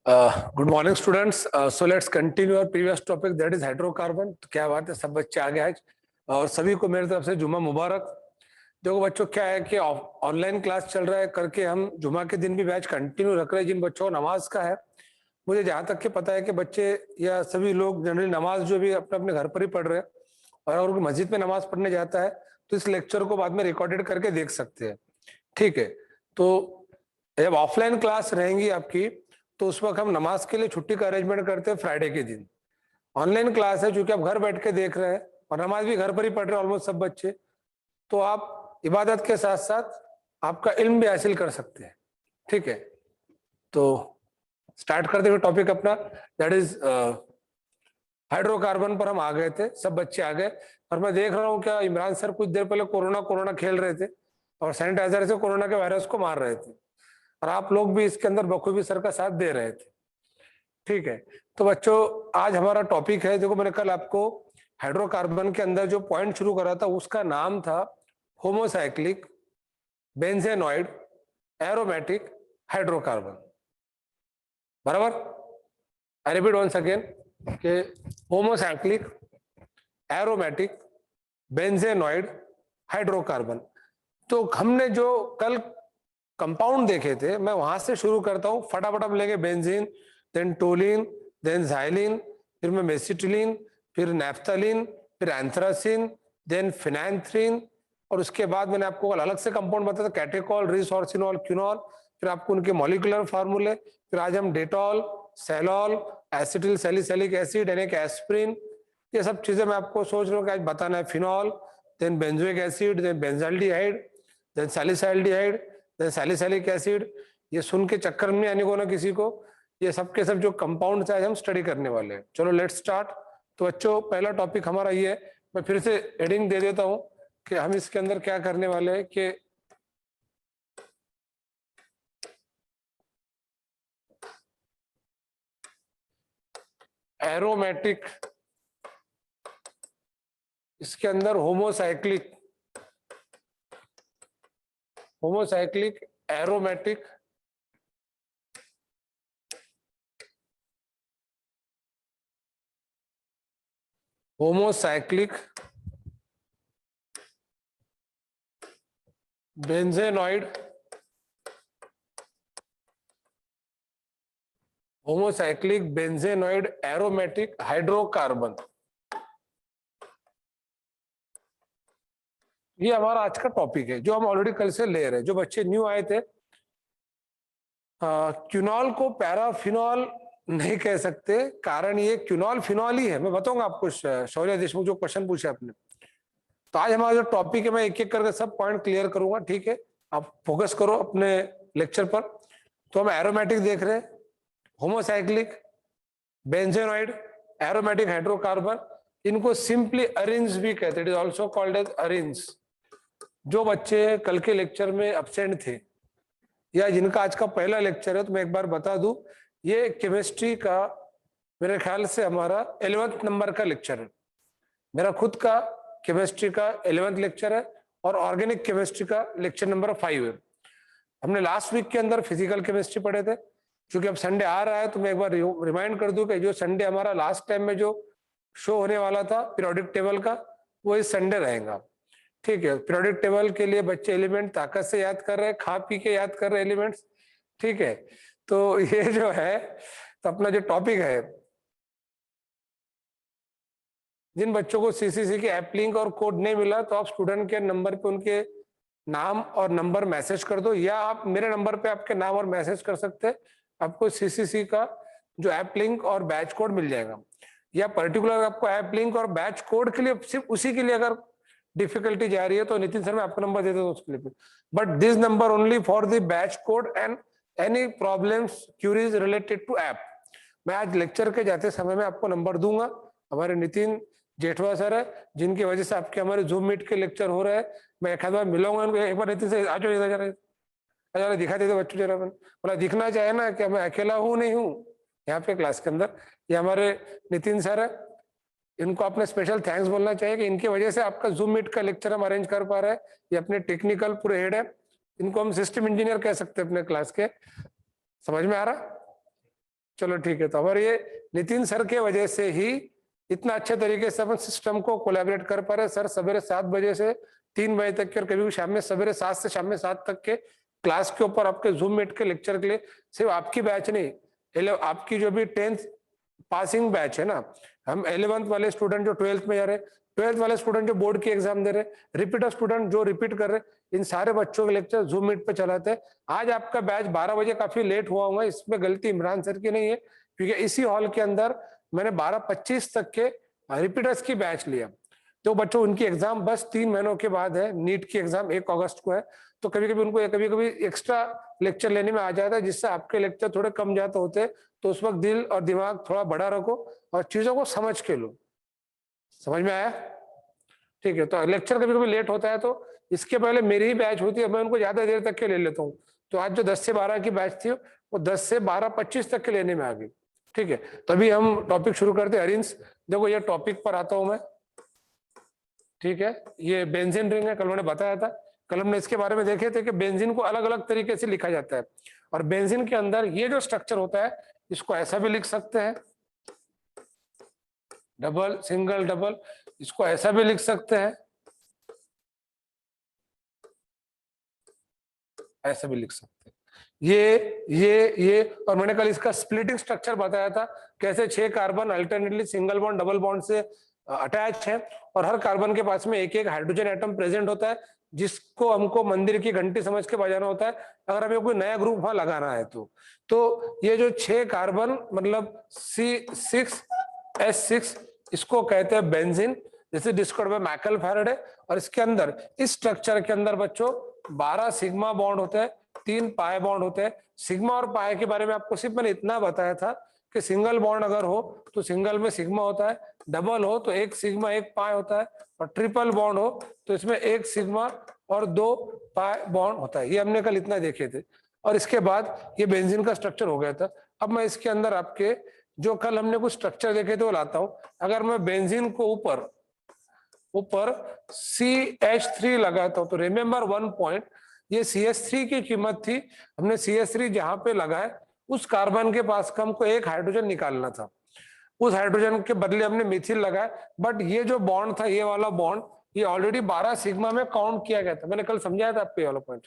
Good morning students. So let's continue our previous topic, that is hydrocarbon. तो क्या बात है, सब बच्चे आ गए आज और सभी को मेरी तरफ से जुम्मा मुबारक। देखो बच्चों, क्या है कि ऑनलाइन क्लास चल रहा है करके हम जुम्मा के दिन भी बैच कंटिन्यू रख रहे हैं। जिन बच्चों को नमाज का है, मुझे जहाँ तक के पता है कि बच्चे या सभी लोग जनरली नमाज जो भी अपने अपने घर पर ही पढ़ रहे हैं, और अगर मस्जिद में नमाज पढ़ने जाता है तो इस लेक्चर को बाद में रिकॉर्डेड करके देख सकते हैं। ठीक है, तो जब ऑफलाइन क्लास रहेंगी आपकी तो उस वक्त हम नमाज के लिए छुट्टी का अरेंजमेंट करते हैं फ्राइडे के दिन। ऑनलाइन क्लास है, चूंकि आप घर बैठ के देख रहे हैं और नमाज भी घर पर ही पढ़ रहे हैं ऑलमोस्ट सब बच्चे, तो आप इबादत के साथ साथ आपका इल्म भी हासिल कर सकते हैं। ठीक है, तो स्टार्ट करते हुए टॉपिक अपना, दैट इज हाइड्रोकार्बन पर हम आ गए थे, सब बच्चे आ गए। और मैं देख रहा हूँ क्या इमरान सर कुछ देर पहले कोरोना कोरोना खेल रहे थे और सैनिटाइजर से कोरोना के वायरस को मार रहे थे, और आप लोग भी इसके अंदर बखूबी सर का साथ दे रहे थे। ठीक है, तो बच्चों आज हमारा टॉपिक है, देखो मैंने कल आपको हाइड्रोकार्बन के अंदर जो पॉइंट शुरू करा था उसका नाम था होमोसाइक्लिक बेंजेनॉइड एरोमेटिक हाइड्रोकार्बन। बराबर, आई रिपीट वंस अगेन कि होमोसाइक्लिक एरोमेटिक बेंजेनॉइड हाइड्रोकार्बन। तो हमने जो कल कंपाउंड देखे थे, मैं वहां से शुरू करता हूं, फटाफट हम लेंगे benzene, then toluene, then xylene, फिर मैं मेसिटिलीन, फिर नैफ्थलीन, फिर एंथ्रासिन, देन फिनैंथ्रीन, और उसके बाद मैंने आपको अलग से कंपाउंड बताया था, कैटेकॉल, रिसोर्सिनॉल, क्यूनॉल, फिर आपको उनके मॉलिक्यूलर फार्मूले, फिर आज हम डेटॉल, सेलॉल, एसिटिल सैलिसिलिक एसिड यानी कि एस्प्रिन, ये सब चीजें मैं आपको सोच रहा हूँ कि आज बताना है। Phenol, then benzoic acid, then benzaldehyde, then salicylaldehyde, then salicylic acid. ये सुन के चक्कर में आने को ना किसी को, ये सब के सब जो कंपाउंड आज हम स्टडी करने वाले हैं। चलो लेट्स स्टार्ट। तो बच्चों पहला टॉपिक हमारा ये है, मैं फिर से हेडिंग दे देता हूं कि हम इसके अंदर क्या करने वाले हैं कि एरोमेटिक, इसके अंदर homocyclic aromatic homocyclic benzenoid homocyclic benzenoid aromatic hydrocarbon, ये हमारा आज का टॉपिक है जो हम ऑलरेडी कल से ले रहे हैं। जो बच्चे न्यू आए थे, क्यूनॉल को पैराफिनॉल नहीं कह सकते, कारण ये क्यूनॉल फिनॉल ही है। मैं बताऊंगा आपको, शौर्य देशमुख जो क्वेश्चन पूछे आपने। तो आज हमारा जो टॉपिक है, मैं एक एक करके सब पॉइंट क्लियर करूंगा। ठीक है, आप फोकस करो अपने लेक्चर पर। तो हम एरोमेटिक देख रहे हैं, होमोसाइक्लिक बेंजेनॉइड एरोमेटिक हाइड्रोकार्बन, इनको सिंपली अरेंज भी कहते हैं, it is also called as arene. जो बच्चे कल के लेक्चर में अब्सेंट थे या जिनका आज का पहला लेक्चर है, तो मैं एक बार बता दूं, ये केमिस्ट्री का मेरे ख्याल से हमारा 11th नंबर का लेक्चर है। मेरा खुद का केमिस्ट्री का 11th लेक्चर है और ऑर्गेनिक केमिस्ट्री का लेक्चर नंबर 5 है। हमने लास्ट वीक के अंदर फिजिकल केमिस्ट्री पढ़े थे। क्योंकि अब संडे आ रहा है तो मैं एक बार रिमाइंड कर दूं कि जो संडे हमारा लास्ट टाइम में जो शो होने वाला था पीरियोडिक टेबल का, वो इस संडे रहेगा। ठीक है, पीरियोडिक टेबल के लिए बच्चे एलिमेंट ताकत से याद कर रहे हैं, खा पी के याद कर रहे हैं एलिमेंट्स। ठीक है, तो ये जो है, तो अपना जो टॉपिक है, जिन बच्चों को सीसीसी की ऐप लिंक और कोड नहीं मिला, तो आप स्टूडेंट के नंबर पे उनके नाम और नंबर मैसेज कर दो, या आप मेरे नंबर पे आपके नाम और मैसेज कर सकते हैं। आपको सीसीसी का जो ऐप लिंक और बैच कोड मिल जाएगा। या पर्टिकुलर आपको ऐप लिंक और बैच कोड के लिए, सिर्फ उसी के लिए अगर डिफिकल्टी जा रही है, तो नितिन सर मैं आपका नंबर दे देता हूँ उसके लिए। But this number only for the batch code and any problems queries related to app. मैं आज लेक्चर के जाते समय में आपको नंबर दूंगा, हमारे नितिन जेठवा सर है, जिनकी वजह से आपके हमारे जूम मीट के लेक्चर हो रहे हैं। मैं एक बार मिलूंगा उनको, एक बार नितिन से आ जाओ जरा, जरा दिखा देते बच्चों जरा, बोला दिखना चाहे ना कि मैं अकेला हूँ नहीं हूँ यहाँ पे क्लास के अंदर। ये हमारे नितिन सर है, इनको आपने स्पेशल थैंक्स बोलना चाहिए कि इनकी वजह से आपका जूम मीट का लेक्चर हम अरेंज कर पा रहे हैं। ये अपने टेक्निकल पूरे हेड है, इनको हम सिस्टम इंजीनियर कह सकते हैं अपने क्लास के। समझ में आ रहा? चलो ठीक है। तो और ये नितिन सर के वजह से ही इतना अच्छे तरीके से अपन सिस्टम को कोलैबोरेट कर पा रहे। सर सवेरे 7 बजे से 3 बजे तक के और कभी भी शाम में सवेरे 7 से शाम में 7 तक के क्लास के ऊपर आपके जूम मीट के लेक्चर के लिए सिर्फ आपकी बैच नहीं, आपकी जो भी 10th पासिंग बैच है ना, हम 11th वाले स्टूडेंट जो 12th में जा रहे, 12th वाले स्टूडेंट जो बोर्ड की एग्जाम दे रहे, रिपीटर स्टूडेंट जो रिपीट कर रहे, इन सारे बच्चों के लेक्चर जूम मीट पे चलाते हैं। आज आपका बैच 12 बजे काफी लेट हुआ होगा, इसमें गलती इमरान सर की नहीं है, क्योंकि इसी हॉल के अंदर मैंने 12:25 तक के रिपीटर्स की बैच लिया। तो बच्चों उनकी एग्जाम बस 3 महीनों के बाद है, नीट की एग्जाम 1 अगस्त को है। तो कभी कभी उनको कभी कभी एक्स्ट्रा लेक्चर लेने में आ जाता है, जिससे आपके लेक्चर थोड़े कम जाते होते। तो उस वक्त दिल और दिमाग थोड़ा बड़ा रखो और चीजों को समझ के लो। समझ में आया? ठीक है। तो लेक्चर कभी कभी लेट होता है, तो इसके पहले मेरी ही बैच होती है, मैं उनको ज्यादा देर तक के ले लेता हूँ। तो आज जो 10 से 12 की बैच थी वो 10 से 12:25 तक के लेने में आ गई। ठीक है, तभी हम टॉपिक शुरू करते हैं। अरिंस देखो, ये टॉपिक पर आता हूं मैं। ठीक है, ये बेंजीन रिंग है, कल मैंने बताया था। कल हमने इसके बारे में देखे थे कि बेंजीन को अलग अलग तरीके से लिखा जाता है, और बेंजीन के अंदर ये जो स्ट्रक्चर होता है इसको ऐसा भी लिख सकते हैं, डबल सिंगल डबल, इसको ऐसा भी लिख सकते हैं, ऐसा भी लिख सकते हैं, ये। और मैंने कल इसका स्प्लिटिंग स्ट्रक्चर बताया था, कैसे 6 carbon alternately single bond double bond से अटैच है, और हर कार्बन के पास में एक एक हाइड्रोजन एटम प्रेजेंट होता है, जिसको हमको मंदिर की घंटी समझ के बजाना होता है अगर हमें कोई नया ग्रुप वहां लगाना है। तो ये जो 6 कार्बन मतलब C6H6, इसको कहते हैं बेंजीन, जैसे डिस्कवर्ड बाय माइकल फैराडे। और इसके अंदर इस स्ट्रक्चर के अंदर बच्चों 12 सिग्मा बॉन्ड होते हैं, 3 पाई बॉन्ड होते हैं। सिग्मा और पाई के बारे में आपको सिर्फ मैंने इतना बताया था कि सिंगल बॉन्ड अगर हो तो सिंगल में सिग्मा होता है, डबल हो तो 1 सिग्मा 1 पाई होता है, और ट्रिपल बॉन्ड हो तो इसमें 1 सिग्मा और 2 पाई बॉन्ड होता है। ये हमने कल इतना देखे थे, और इसके बाद ये बेंजीन का स्ट्रक्चर हो गया था। अब मैं इसके अंदर आपके जो कल हमने कुछ स्ट्रक्चर देखे थे वो लाता हूं। अगर मैं बेंजीन को ऊपर CH3 लगाता हूं तो रिमेंबर 1 पॉइंट, ये CH3 की कीमत थी, हमने CH3 जहां पे लगाए उस कार्बन के पास का हमको 1 हाइड्रोजन निकालना था, उस हाइड्रोजन के बदले हमने मिथिल लगाया। बट ये जो बॉन्ड था, ये वाला बॉन्ड, ये ऑलरेडी 12 सिग्मा में काउंट किया गया था, मैंने कल समझाया था आपको ये वाला पॉइंट।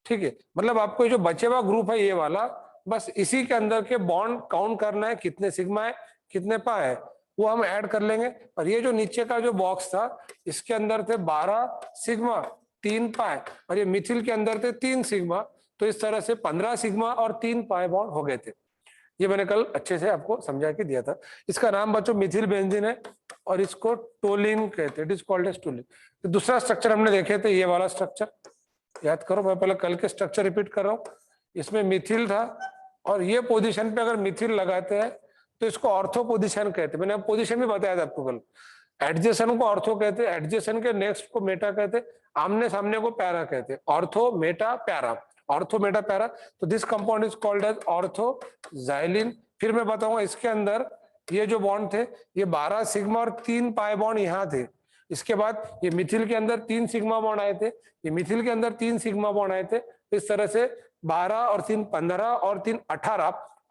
ठीक है, मतलब आपको जो बचे हुआ ग्रुप है ये वाला, बस इसी के अंदर के बॉन्ड काउंट करना है, कितने सिग्मा है कितने पा है, वो हम ऐड कर लेंगे। और ये जो नीचे का जो बॉक्स था, इसके अंदर थे 12 सिग्मा 3 पाई, और ये मिथिल के अंदर थे 3 सिग्मा, तो इस तरह से 15 सिग्मा और 3 पाई बॉन्ड हो गए थे। ये मैंने कल अच्छे से आपको समझा के दिया था। इसका नाम बच्चों मिथिल बेंजीन है, और इसको टोलिन कहते हैं, it is called as toluene. तो दूसरा स्ट्रक्चर हमने देखे थे, ये वाला स्ट्रक्चर याद करो, मैं पहले कल के स्ट्रक्चर रिपीट कर रहा हूँ। इसमें मिथिल था, और ये पोजीशन पे अगर मिथिल लगाते हैं तो इसको ऑर्थो पोजीशन कहते हैं, मैंने पोजीशन भी बताया था आपको कल। एडजेसन को ऑर्थो कहते हैं, एडजेसन के नेक्स्ट को मेटा कहते हैं, आमने सामने को पैरा कहते हैं, ortho meta para, ortho meta para. तो this compound is called as ortho xylene. फिर मैं बताऊंगा इसके अंदर ये जो बॉन्ड थे, ये 12 सिग्मा और 3 पाई बॉन्ड यहाँ थे। इसके बाद ये मिथिल के अंदर 3 सिग्मा बॉन्ड आए थे, ये मिथिल के अंदर 3 सिग्मा बॉन्ड आए थे। इस तरह से 12 और 3 15 और 3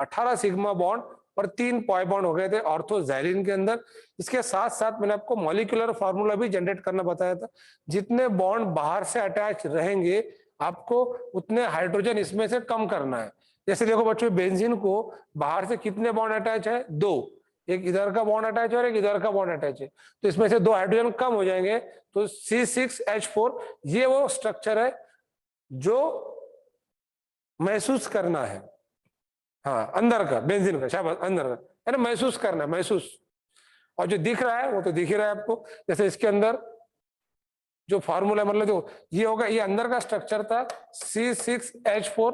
18 सिग्मा बॉन्ड और 3 पाई बॉन्ड हो गए थे ऑर्थोजाइलिन के अंदर। इसके साथ साथ मैंने आपको मॉलिक्यूलर फार्मूला भी जनरेट करना बताया था। जितने बॉन्ड बाहर से अटैच रहेंगे आपको उतने हाइड्रोजन इसमें से कम करना है। जैसे देखो बच्चों, बेंजीन को बाहर से कितने बॉन्ड अटैच है? 2, एक इधर का बॉन्ड अटैच है और एक इधर का बॉन्ड अटैच है, तो इसमें से 2 हाइड्रोजन कम हो जाएंगे। तो C6H4 ये वो स्ट्रक्चर है जो महसूस करना है, हाँ अंदर का बेंजीन का, शाबाश अंदर का है ना, महसूस करना है, महसूस। और जो दिख रहा है वो तो दिख ही रहा है आपको। जैसे इसके अंदर जो फार्मूला मतलब जो ये होगा, ये अंदर का स्ट्रक्चर था C6H4,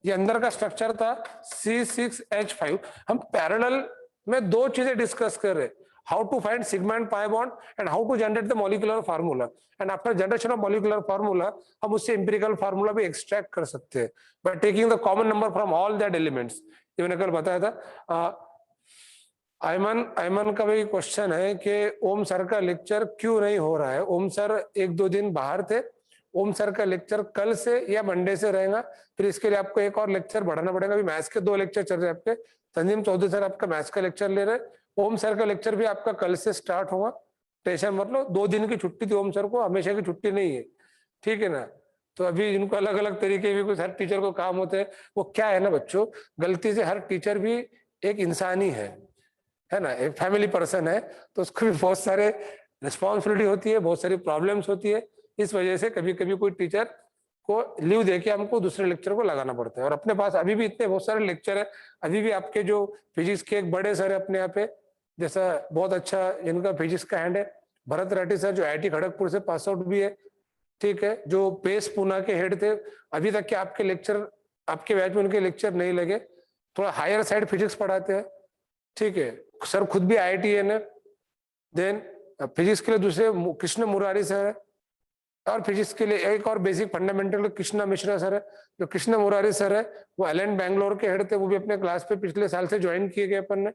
ये अंदर का स्ट्रक्चर था C6H5। हम पैरेलल में 2 चीजें डिस्कस कर रहे हैं, how to find sigma and pi bond and how to generate the molecular formula. And after generation of molecular formula हम उससे एम्पिरिकल फार्मूला भी एक्सट्रैक्ट कर सकते हैं by taking the common number from all that elements. ये मैंने कल बताया था। आयमन का भी क्वेश्चन है कि ओम सर का लेक्चर क्यों नहीं हो रहा है। ओम सर 1-2 दिन बाहर थे, ओम सर का लेक्चर कल से या मंडे से रहेगा। फिर इसके लिए आपको एक और लेक्चर बढ़ाना पड़ेगा। अभी मैथ्स के 2 लेक्चर चल रहे हैं आपके। तंजीम चौधरी सर आपका मैथ्स का लेक्चर ले रहे, ओम सर का लेक्चर भी आपका कल से स्टार्ट होगा। टेंशन मत लो, 2 दिन की छुट्टी थी ओम सर को, हमेशा की छुट्टी नहीं है, ठीक है ना। तो अभी इनको अलग अलग तरीके भी कुछ हर टीचर को काम होते हैं। वो क्या है ना बच्चों, गलती से हर टीचर भी एक इंसान ही है ना, एक फैमिली पर्सन है, तो उसको भी बहुत सारे रिस्पॉन्सिबिलिटी होती है, बहुत सारी प्रॉब्लम्स होती है। इस वजह से कभी कभी कोई टीचर को लीव देके हमको दूसरे लेक्चर को लगाना पड़ता है। और अपने पास अभी भी इतने बहुत सारे लेक्चर है। अभी भी आपके जो फिजिक्स के एक बड़े सर है अपने यहाँ पे, जैसा बहुत अच्छा इनका फिजिक्स का हैंड है भरत राठी सर, जो IIT खड़गपुर से पास आउट भी है, ठीक है, जो पेस पूना के हेड थे। अभी तक के आपके लेक्चर, आपके बैच में उनके लेक्चर नहीं लगे, थोड़ा हायर साइड फिजिक्स पढ़ाते हैं, ठीक है। सर खुद भी IITN है। देन फिजिक्स के लिए दूसरे कृष्ण मुरारी सर है, और फिजिक्स के लिए एक और basic fundamental Krishna Mishra sir है। जो कृष्ण मुरारी सर है वो एलएन बैंगलोर के हेड थे, वो भी अपने क्लास पे पिछले साल से ज्वाइन किए गए अपन ने।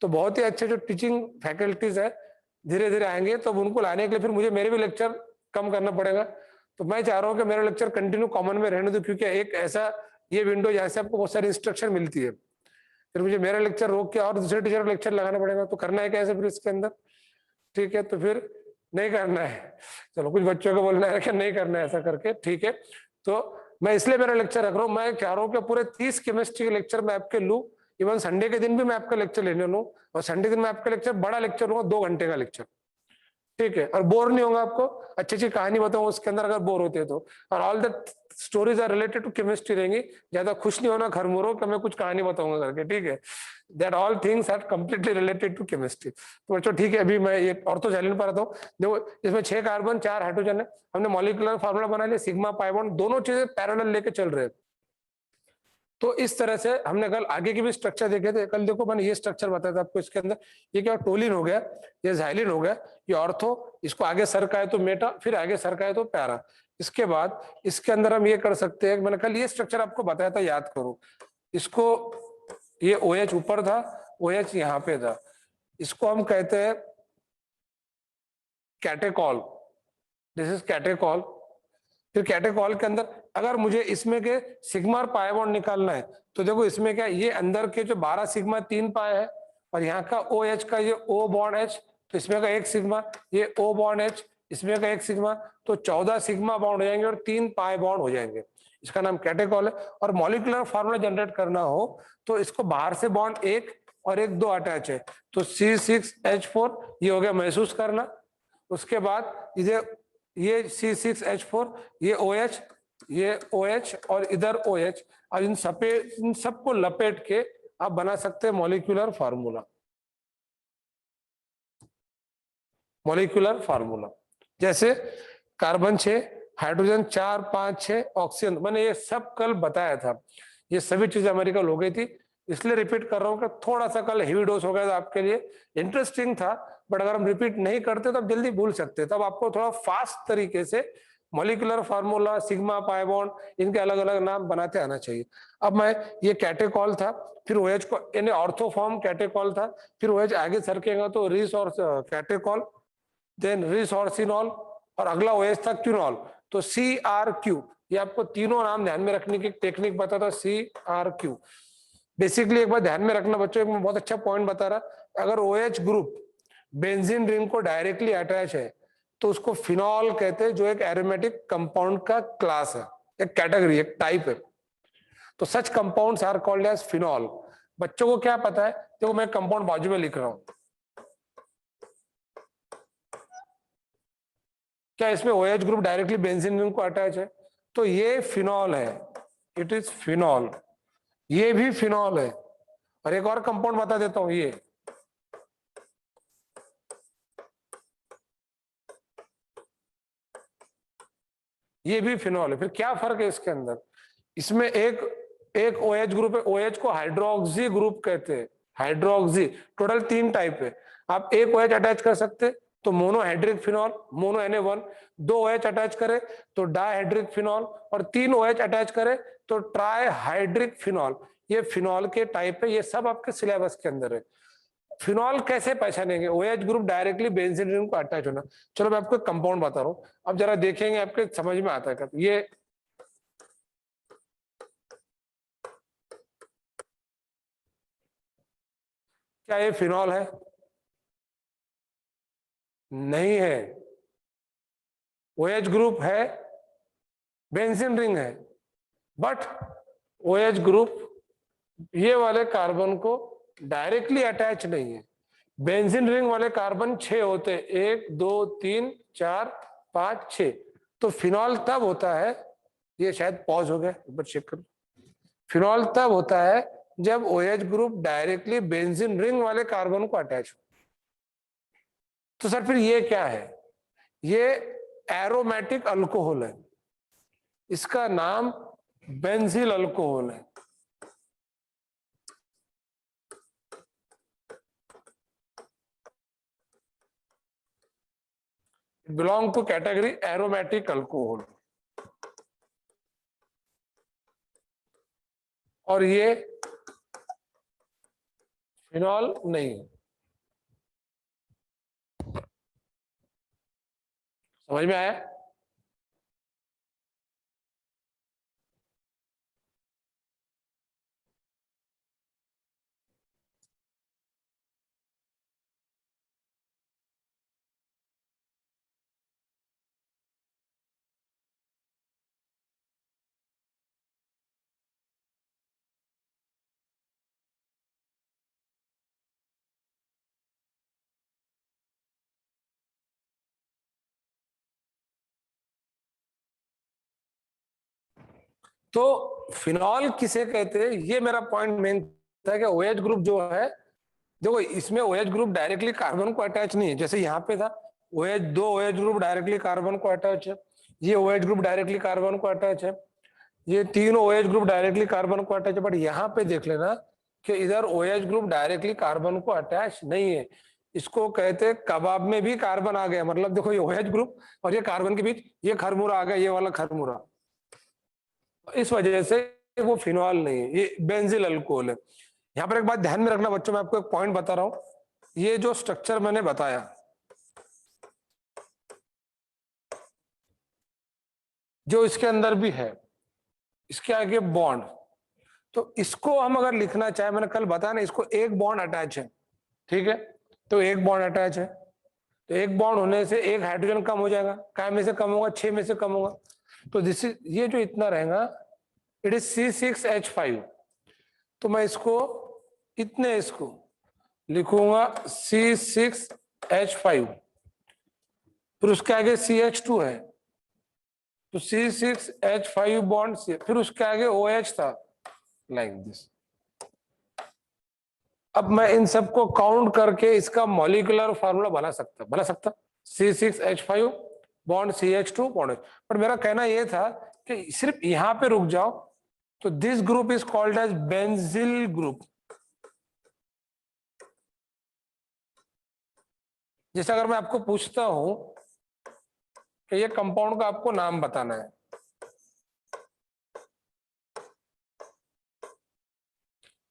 तो बहुत ही अच्छे जो टीचिंग फैकल्टीज है धीरे धीरे आएंगे, तो उनको लाने के लिए फिर मुझे मेरे भी लेक्चर कम करना पड़ेगा। तो मैं चाह रहा हूँ कि मेरा लेक्चर कंटिन्यू कॉमन में रहने दो, क्योंकि एक ऐसा ये विंडो जहाँ से आपको बहुत सारी इंस्ट्रक्शन मिलती है। फिर मुझे मेरा लेक्चर रोक के और दूसरे टीचर का लेक्चर लगाना पड़ेगा, तो करना है कैसे फिर इसके अंदर, ठीक है। तो फिर नहीं करना है, चलो कुछ बच्चों को बोलना है कि नहीं करना है ऐसा करके, ठीक है। तो मैं इसलिए मेरा लेक्चर रख रहा हूँ, मैं चाह रहा हूँ कि पूरे 30 केमिस्ट्री के लेक्चर मैं आपके लूँ। इवन संडे के दिन भी मैं आपका लेक्चर लेने लूँ, और संडे के दिन मैं आपका लेक्चर बड़ा लेक्चर लूंगा, 2 घंटे का लेक्चर, ठीक है। और बोर नहीं होगा आपको, अच्छी अच्छी कहानी बताऊंगा उसके अंदर अगर बोर होते तो। और all the stories are related to chemistry रहेंगी, ज्यादा खुश नहीं होना घर मोरो कि मैं कुछ कहानी बताऊंगा करके, ठीक है। That all things are completely related to chemistry. तो बच्चों ठीक है, अभी मैं ये ऑर्थोचैलेंज पर आता हूँ। देखो इसमें 6 कार्बन 4 हाइड्रोजन है, हमने मॉलिक्यूलर फार्मूला बना लिया, सिग्मा पाई बॉन्ड, दोनों चीजें पैरेलल लेके चल रहे हैं। तो इस तरह से हमने कल आगे की भी स्ट्रक्चर देखे थे। कल देखो मैंने ये स्ट्रक्चर बताया था आपको, इसके अंदर ये क्या टोलिन हो गया, ये जाइलिन हो गया, ये ऑर्थो, इसको आगे सरकाए तो मेटा, फिर आगे सरकाए तो पैरा। इसके बाद इसके अंदर हम ये कर सकते हैं, मैंने कल ये स्ट्रक्चर आपको बताया था, याद करो इसको। ये OH ऊपर था, OH यहाँ पे था, इसको हम कहते हैं कैटेकॉल, दिस इज कैटेकॉल। फिर कैटेकॉल के अंदर अगर मुझे इसमें के सिग्मा और पाई बॉन्ड निकालना है, तो देखो इसमें क्या, ये अंदर के जो 12 सिग्मा 3 पाई है, और यहाँ का OH का ये O बॉन्ड H, तो इसमें का 1 सिग्मा, ये O बॉन्ड H, इसमें का 1 सिग्मा, तो 14 सिग्मा बॉन्ड हो जाएंगे और 3 पाई बॉन्ड हो जाएंगे। इसका नाम कैटेकॉल है। और मॉलिक्यूलर फार्मूला जनरेट करना हो तो इसको बाहर से बॉन्ड 1 और 1 2 अटैच है, तो C6H4 ये हो गया महसूस करना। उसके बाद इधर ये C6H4, ये OH, ये OH और इधर OH, और इन सबको लपेट के आप बना सकते हैं मॉलिक्यूलर फार्मूला। मॉलिक्यूलर फार्मूला जैसे कार्बन 6, हाइड्रोजन 4 5 6, ऑक्सीजन, मैंने ये सब कल बताया था। ये सभी चीजें हमारी कल हो गई थी, इसलिए रिपीट कर रहा हूँ कि थोड़ा सा कल हेवी डोज हो गया था आपके लिए, इंटरेस्टिंग था, बट अगर हम रिपीट नहीं करते तो आप जल्दी भूल सकते। तब आपको थोड़ा फास्ट तरीके से molecular formula, sigma pi bond, इनके अलग अलग नाम बनाते आना चाहिए। अब मैं ये कैटेकॉल था, फिर OH को यानी ऑर्थोफॉर्म कैटेकॉल था, फिर OH आगे सरकेगा तो रिस और कैटेकॉल, देन रिसोर्सिनॉल, और अगला OH था क्यूनॉल, तो CRQ। ये आपको तीनों नाम ध्यान में रखने की टेक्निक बता था, CRQ। बेसिकली एक बार ध्यान में रखना बच्चों, एक बहुत अच्छा पॉइंट बता रहा, अगर OH ग्रुप बेंजीन रिंग को डायरेक्टली अटैच है तो उसको फिनॉल कहते हैं, जो एक एरोमेटिक कंपाउंड का क्लास है, एक कैटेगरी, एक टाइप है। तो such compounds are called as phenol. बच्चों को क्या पता है, देखो मैं कंपाउंड बाजू में लिख रहा हूं, क्या इसमें OH group directly benzene ring को अटैच है, तो ये फिनॉल है, इट इज फिनॉल। ये भी फिनॉल है। और एक और कंपाउंड बता देता हूं, ये भी फिनॉल है। फिर क्या फर्क है इसके अंदर, इसमें एक OH ग्रुप है, OH को हाइड्रोक्सी ग्रुप कहते हैं, हाइड्रोक्सी। टोटल 3 टाइप है, आप एक OH अटैच कर सकते तो monohydric phenol, mono Na1, 2 OH attach करे तो डाइहाइड्रिक फिनॉल, और 3 OH अटैच करे तो ट्राइहाइड्रिक फिनॉल। ये फिनॉल के टाइप है, ये सब आपके सिलेबस के अंदर है। फिनॉल कैसे पहचानेंगे? OH group directly benzene ring को अटैच होना। चलो मैं आपको कंपाउंड बता रहा हूँ, अब जरा देखेंगे आपके समझ में आता है क्या। ये क्या ये फिनॉल है? नहीं है। OH ग्रुप है, बेंजीन रिंग है, बट OH ग्रुप ये वाले कार्बन को डायरेक्टली अटैच नहीं है। बेंजीन रिंग वाले कार्बन 6 होते हैं, 1 2 3 4 5 6। तो फिनॉल तब होता है, ये शायद पॉज हो गया, एक बार चेक करो। फिनॉल तब होता है जब OH group directly benzene ring वाले कार्बन को अटैच हो। तो सर फिर ये क्या है? ये एरोमेटिक अल्कोहल है, इसका नाम बेंजील अल्कोहल है। Belong to category aromatic alcohol. और ये फिनॉल नहीं है। समझ में आया? तो फिनॉल किसे कहते हैं, ये मेरा पॉइंट मेन था कि OH ग्रुप जो है, देखो इसमें OH ग्रुप डायरेक्टली कार्बन को अटैच नहीं है, जैसे यहाँ पे था दो OH ग्रुप डायरेक्टली कार्बन को अटैच है, ये OH ग्रुप डायरेक्टली कार्बन को अटैच है, ये तीनों OH ग्रुप डायरेक्टली कार्बन को अटैच है। बट यहाँ पे देख लेना कि इधर OH ग्रुप डायरेक्टली कार्बन को अटैच नहीं है। इसको कहते हैं कबाब में भी कार्बन आ गया, मतलब देखो ये OH ग्रुप और ये कार्बन के बीच ये खरमुरा आ गया, ये वाला खरमुरा, इस वजह से वो फिनॉल नहीं है, ये बेंजिल अल्कोहल है। यहाँ पर एक बात ध्यान में रखना बच्चों, मैं आपको एक पॉइंट बता रहा हूं, ये जो स्ट्रक्चर मैंने बताया, जो इसके अंदर भी है, इसके आगे बॉन्ड, तो इसको हम अगर लिखना चाहे, मैंने कल बताया ना, इसको एक बॉन्ड अटैच है, ठीक है, तो एक बॉन्ड अटैच है, तो एक बॉन्ड होने से एक हाइड्रोजन कम हो जाएगा, काय में से कम होगा, 6 में से कम होगा, तो दिस इज, ये जो इतना रहेगा, इट इज C6H5। तो मैं इसको इतने इसको लिखूंगा C6H5, फिर उसके आगे CH2 है, तो C6H5 बॉन्ड, फिर उसके आगे OH था, लाइक दिस। अब मैं इन सबको काउंट करके इसका मॉलिक्यूलर फार्मूला बना सकता C6H5 बॉन्ड CH2 बॉन्ड। पर मेरा कहना यह था कि सिर्फ यहां पे रुक जाओ, तो this group is called as benzyl group. जैसे अगर मैं आपको पूछता हूं कि ये कंपाउंड का आपको नाम बताना है,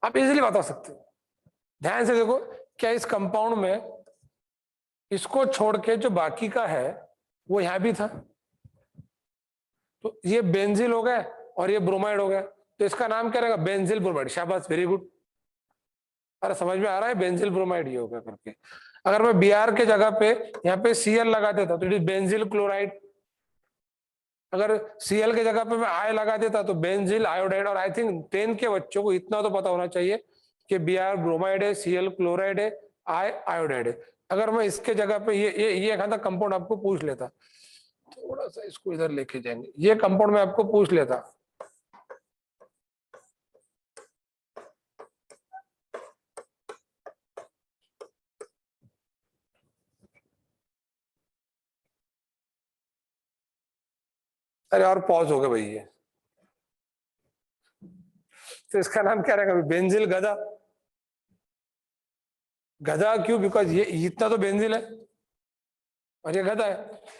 आप इजीली बता सकते हो। ध्यान से देखो, क्या इस कंपाउंड में इसको छोड़ के जो बाकी का है वो यहां भी था, तो ये बेंजिल हो गया और ये ब्रोमाइड हो गया, तो इसका नाम क्या रहेगा? Benzyl bromide. शाबाश, वेरी गुड। अरे समझ में आ रहा है, बेंजिल ब्रोमाइड ये होगा करके। अगर मैं Br के जगह पे यहाँ पे Cl लगा देता तो इट इज बेंजिल क्लोराइड। अगर Cl के जगह पे मैं I लगा देता तो बेंजिल आयोडाइड। और आई थिंक 10 के बच्चों को इतना तो पता होना चाहिए कि Br ब्रोमाइड है, Cl क्लोराइड है, I आयोडाइड है। अगर मैं इसके जगह पे ये था कंपाउंड आपको पूछ लेता, थोड़ा सा इसको इधर लेके जाएंगे, ये कंपाउंड में आपको पूछ लेता, अरे और पॉज हो गया भाई ये, तो इसका नाम क्या रहेगा? बेंजिल गधा। गधा क्यों? बिकॉज ये इतना तो बेंजिल है और ये गधा है।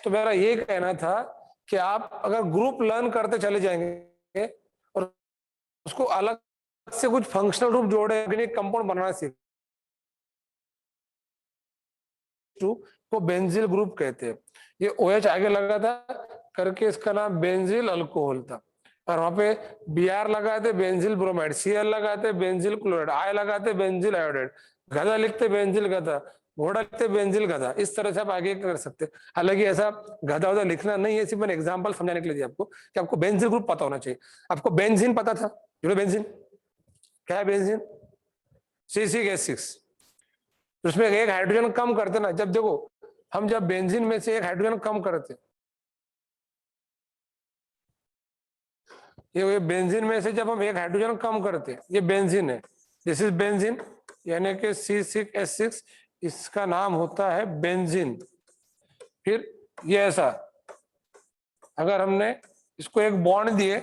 तो मेरा ये कहना था कि आप अगर ग्रुप लर्न करते चले जाएंगे और उसको अलग से कुछ फंक्शनल रूप जोड़े, ऑर्गेनिक कंपाउंड बनाना सीख CH2 को बेंजिल ग्रुप कहते हैं। ये OH आगे लगा था करके इसका नाम बेंजिल अल्कोहल था। और वहां पे Br लगाते बेंजिल ब्रोमाइड, Cl लगाते बेंजिल क्लोराइड, I लगाते बेंजिल आयोडाइड, गधा लिखते बेंजिल गधा, घोड़ा लिखते बेंजिल गधा। इस तरह से आप आगे कर सकते। हालांकि ऐसा गधा उधा लिखना नहीं है, सिर्फ मैंने एग्जांपल समझाने के लिए दिया आपको कि आपको बेंजिल ग्रुप पता होना चाहिए। आपको बेंजीन पता था? बेंजीन क्या है? बेंजीन C6H6, उसमें एक हाइड्रोजन कम करते ना। जब देखो हम जब बेंजीन में से एक हाइड्रोजन कम करते, ये बेंजीन में से जब हम एक हाइड्रोजन कम करते, ये बेंजीन है, दिस इज बेंजीन, यानी कि C6H6, इसका नाम होता है बेंजीन। फिर ये ऐसा, अगर हमने इसको एक बॉन्ड दिए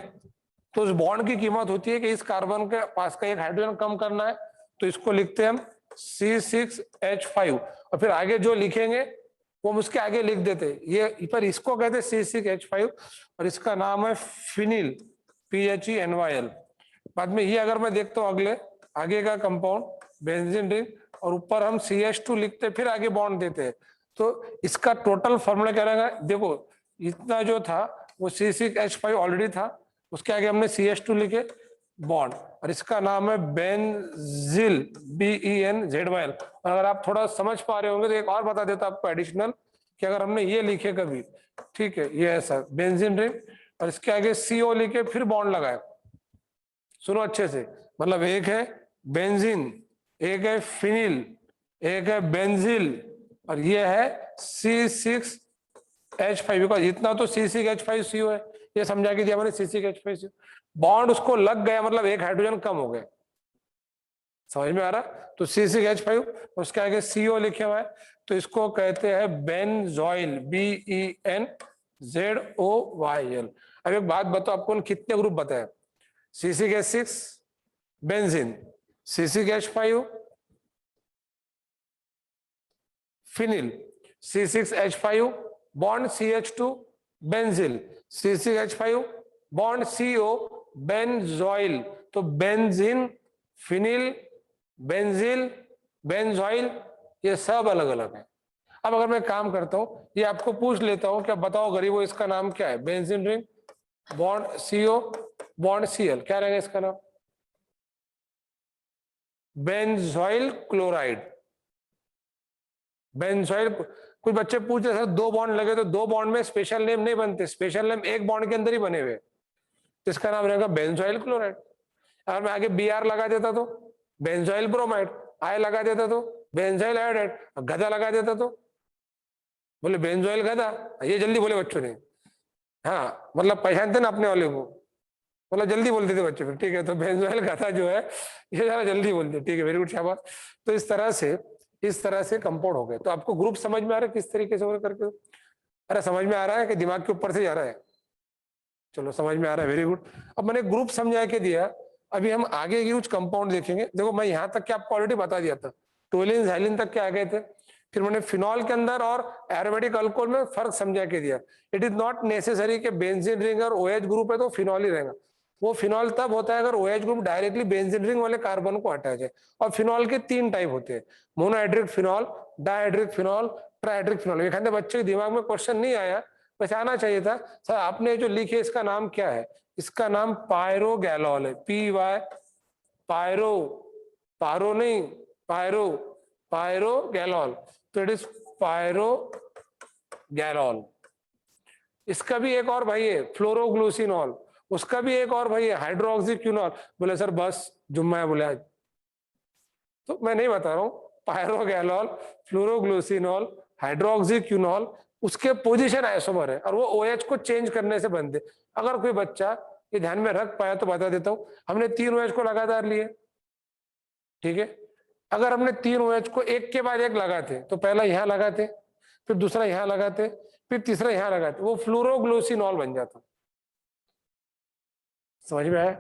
तो उस बॉन्ड की कीमत होती है कि इस कार्बन के पास का एक हाइड्रोजन कम करना है, तो इसको लिखते हैं हम C6H5, और फिर आगे जो लिखेंगे वो हम उसके आगे लिख देते। ये पर इसको कहते हैं C6H5 और इसका नाम है फिनिल, PHENYL। बाद में ये अगर मैं देखता हूँ अगले आगे का कंपाउंड बेंजीन रिंग, और ऊपर हम CH2 लिखते फिर आगे बॉन्ड देते हैं, तो इसका टोटल फॉर्मूला क्या रहेगा? देखो इतना जो था वो C6H5 ऑलरेडी था, उसके आगे हमने CH2 लिखे बॉन्ड, और इसका नाम है बेंजिल, BENZYL। और अगर आप थोड़ा समझ पा रहे होंगे तो एक और बता देता आपको एडिशनल, कि अगर हमने ये लिखे कभी, ठीक है, ये ऐसा बेंजीन रिंग और इसके आगे CO लिखे फिर बॉन्ड लगाए, सुनो अच्छे से, मतलब एक है बेंजीन, एक है फिनिल, एक है बेंजिल, और ये है C6H5, बिकॉज इतना तो C6H5CO है, ये समझा के दिया मैंने C6H5CO। बॉन्ड उसको लग गया मतलब एक हाइड्रोजन कम हो गया, समझ में आ रहा? तो C6H5 उसके आगे CO लिखे हुआ है, तो इसको कहते हैं बेंजोइल, BENZOYL। अब एक बात बताओ, आपको कितने ग्रुप बताए? C6H6 benzene, C6H5 phenyl, C6H5 bond CH2 benzyl, C6H5 bond CO benzoyl. तो बेंजीन, फिनिल, बेंजिल, बेंजोइल, ये सब अलग अलग है। अब अगर मैं काम करता हूं, ये आपको पूछ लेता हूं कि बताओ गरीबों इसका नाम क्या है? Benzene ring bond CO bond Cl, क्या रहेगा इसका नाम? Benzoyl chloride, benzoyl. कुछ बच्चे पूछ रहे सर दो बॉन्ड लगे तो दो बॉन्ड में स्पेशल नेम नहीं बनते, स्पेशल नेम एक बॉन्ड के अंदर ही बने हुए, तो इसका नाम रहेगा बेंजोइल क्लोराइड। अगर मैं आगे Br लगा देता तो बेंजोइल ब्रोमाइड, I लगा देता तो बेंजोइल आयोडाइड, गधा लगा देता तो बोले बेंजोइल गधा। ये जल्दी बोले बच्चों ने, हाँ मतलब पहचानते ना अपने वाले को, मतलब जल्दी बोल देते बच्चे फिर, ठीक है। तो बेंजोइल गधा जो है ये जरा जल्दी बोलते, ठीक है, वेरी गुड, शाबाश। तो इस तरह से कंपाउंड हो गए। तो आपको ग्रुप समझ में आ रहा है किस तरीके से करके? अरे समझ में आ रहा है कि दिमाग के ऊपर से जा रहा है? चलो समझ में आ रहा है, वेरी गुड। अब मैंने ग्रुप समझा के दिया, अभी हम आगे की कुछ कंपाउंड देखेंगे। देखो मैं यहाँ तक के आपको ऑलरेडी बता दिया था, टोलिन जाइलिन तक के आ गए थे, फिर मैंने फिनॉल के अंदर और एरोमेटिक अल्कोहल में फर्क समझा के दिया। इट इज नॉट नेसेसरी कि बेंजीन रिंग और OH ग्रुप है तो फिनॉल ही रहेगा, वो फिनॉल तब होता है अगर OH group directly benzene ring वाले कार्बन को हटा जाए। और फिनॉल के 3 टाइप होते हैं, monohydric phenol, dihydric phenol, trihydric phenol. एक बच्चे के दिमाग में क्वेश्चन नहीं आया, वैसे आना चाहिए था, सर आपने जो लिखे इसका नाम क्या है? इसका नाम पायरोगैलॉल है, PY, पायरो, पारो नहीं, पायरो, पायरोगैलॉल, तो इट इज पायरोगैलॉल। इसका भी एक और भाई है फ्लोरोग्लूसिनॉल, उसका भी एक और भाई है हाइड्रोक्सीक्विनॉल। बोले सर बस जुम्मा है बोले आज, तो मैं नहीं बता रहा हूँ, पायरोगैलॉल, फ्लोरोग्लूसिनॉल, हाइड्रोक्सीक्विनॉल, उसके पोजीशन आइसोमर है और वो OH को चेंज करने से बनते। अगर कोई बच्चा ये ध्यान में रख पाया तो बता देता हूँ, हमने 3 OH को लगातार लिए, ठीक है। अगर हमने 3 OH को एक के बाद एक लगाते तो पहला यहाँ लगाते, फिर दूसरा यहाँ लगाते, फिर तीसरा यहाँ लगाते, वो फ्लोरोग्लूसिनॉल बन जाता। समझ में आया?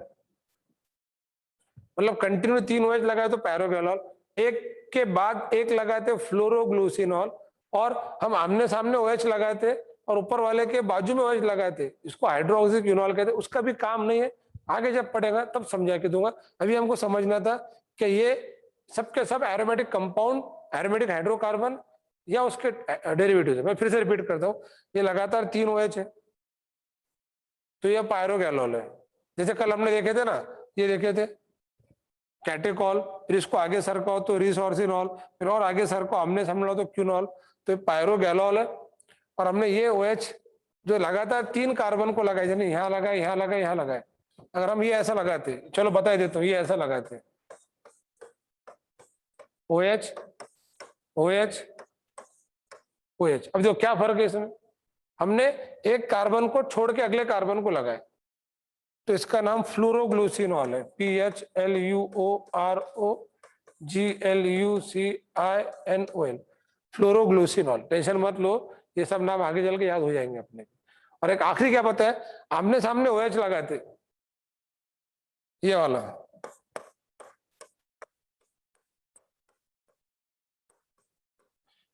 मतलब कंटिन्यू 3 OH लगाए तो पैरोगैलॉल, एक के बाद एक लगाते फ्लोरोग्लूसिनॉल, और हम आमने सामने OH लगाते और ऊपर वाले के बाजू में OH लगाते, इसको हाइड्रोक्सीक्विनॉल कहते। उसका भी काम नहीं है, आगे जब पढ़ेगा तब समझा के दूंगा। अभी हमको समझना था कि ये सबके सब एरोमेटिक कंपाउंड, एरोमेटिक हाइड्रोकार्बन, या उसके डेरिवेटिव है। मैं फिर से रिपीट करता हूँ, ये लगातार 3 OH है तो ये पायरोगैलोल है। जैसे कल हमने देखे थे ना, ये देखे थे कैटेकॉल, फिर इसको आगे सरकाओ तो रिसोर्सिनॉल, फिर और आगे सरको आमने सामने तो क्यूनॉल, तो पायरोगैलोल है। और हमने ये OH जो लगातार 3 कार्बन को लगाए, यानी यहाँ लगाए, यहाँ लगाए, यहाँ लगाए। अगर हम ये ऐसा लगाते, चलो बता देता हूँ, ये ऐसा लगाते OH OH OH। अब देखो क्या फर्क है इसमें, हमने एक कार्बन को छोड़ के अगले कार्बन को लगाए, तो इसका नाम फ्लोरोग्लूसिनॉल है, PHLUOROGLUCINOL, फ्लोरोग्लूसिनॉल। टेंशन मत लो, ये सब नाम आगे चल के याद हो जाएंगे अपने। और एक आखिरी क्या पता है, आमने सामने OH लगाते, ये वाला,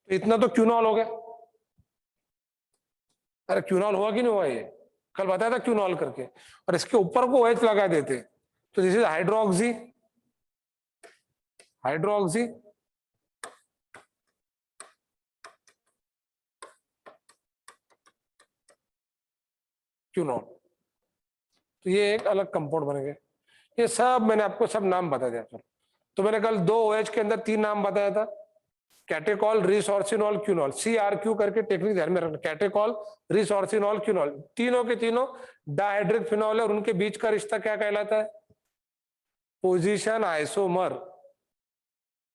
तो इतना तो क्यूनॉल हो गया। अरे क्यूनॉल हुआ कि नहीं हुआ, ये कल बताया था क्यूनॉल करके, और इसके ऊपर को OH लगा देते, तो दिस इज हाइड्रोक्सी, हाइड्रोक्सी क्यूनॉल। तो ये एक अलग कंपाउंड बन गए। ये सब मैंने आपको सब नाम बता दिया। चलो, तो मैंने कल 2 OH के अंदर 3 नाम बताया था, कैटेकॉल, रिसोर्सिनॉल, क्यूनॉल। CRQ करके टेक्निक ध्यान में रखना, कैटेकॉल, रिसोर्सिनॉल, क्यूनॉल, तीनों के तीनों डाइहाइड्रिक फिनॉल है, और उनके बीच का रिश्ता क्या कहलाता है, पोजीशन आइसोमर।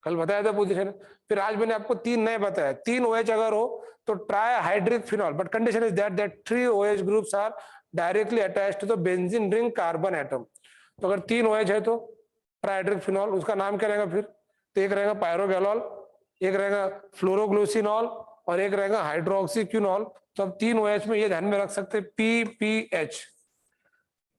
कल बताया था पोजीशन। फिर आज मैंने आपको 3 नए बताया, 3 OH अगर हो तो trihydric phenol, but condition is that 3 OH groups are directly attached to the benzene ring carbon atom. तो अगर 3 OH है तो ट्राइहाइड्रिक फिनॉल, उसका नाम क्या रहेगा फिर, तो एक रहेगा पायरोगैलोल, एक रहेगा फ्लोरोग्लूसिनॉल, और एक रहेगा हाइड्रोक्सीक्यूनॉल। तो अब 3 OH में ये ध्यान में रख सकते हैं, PPH,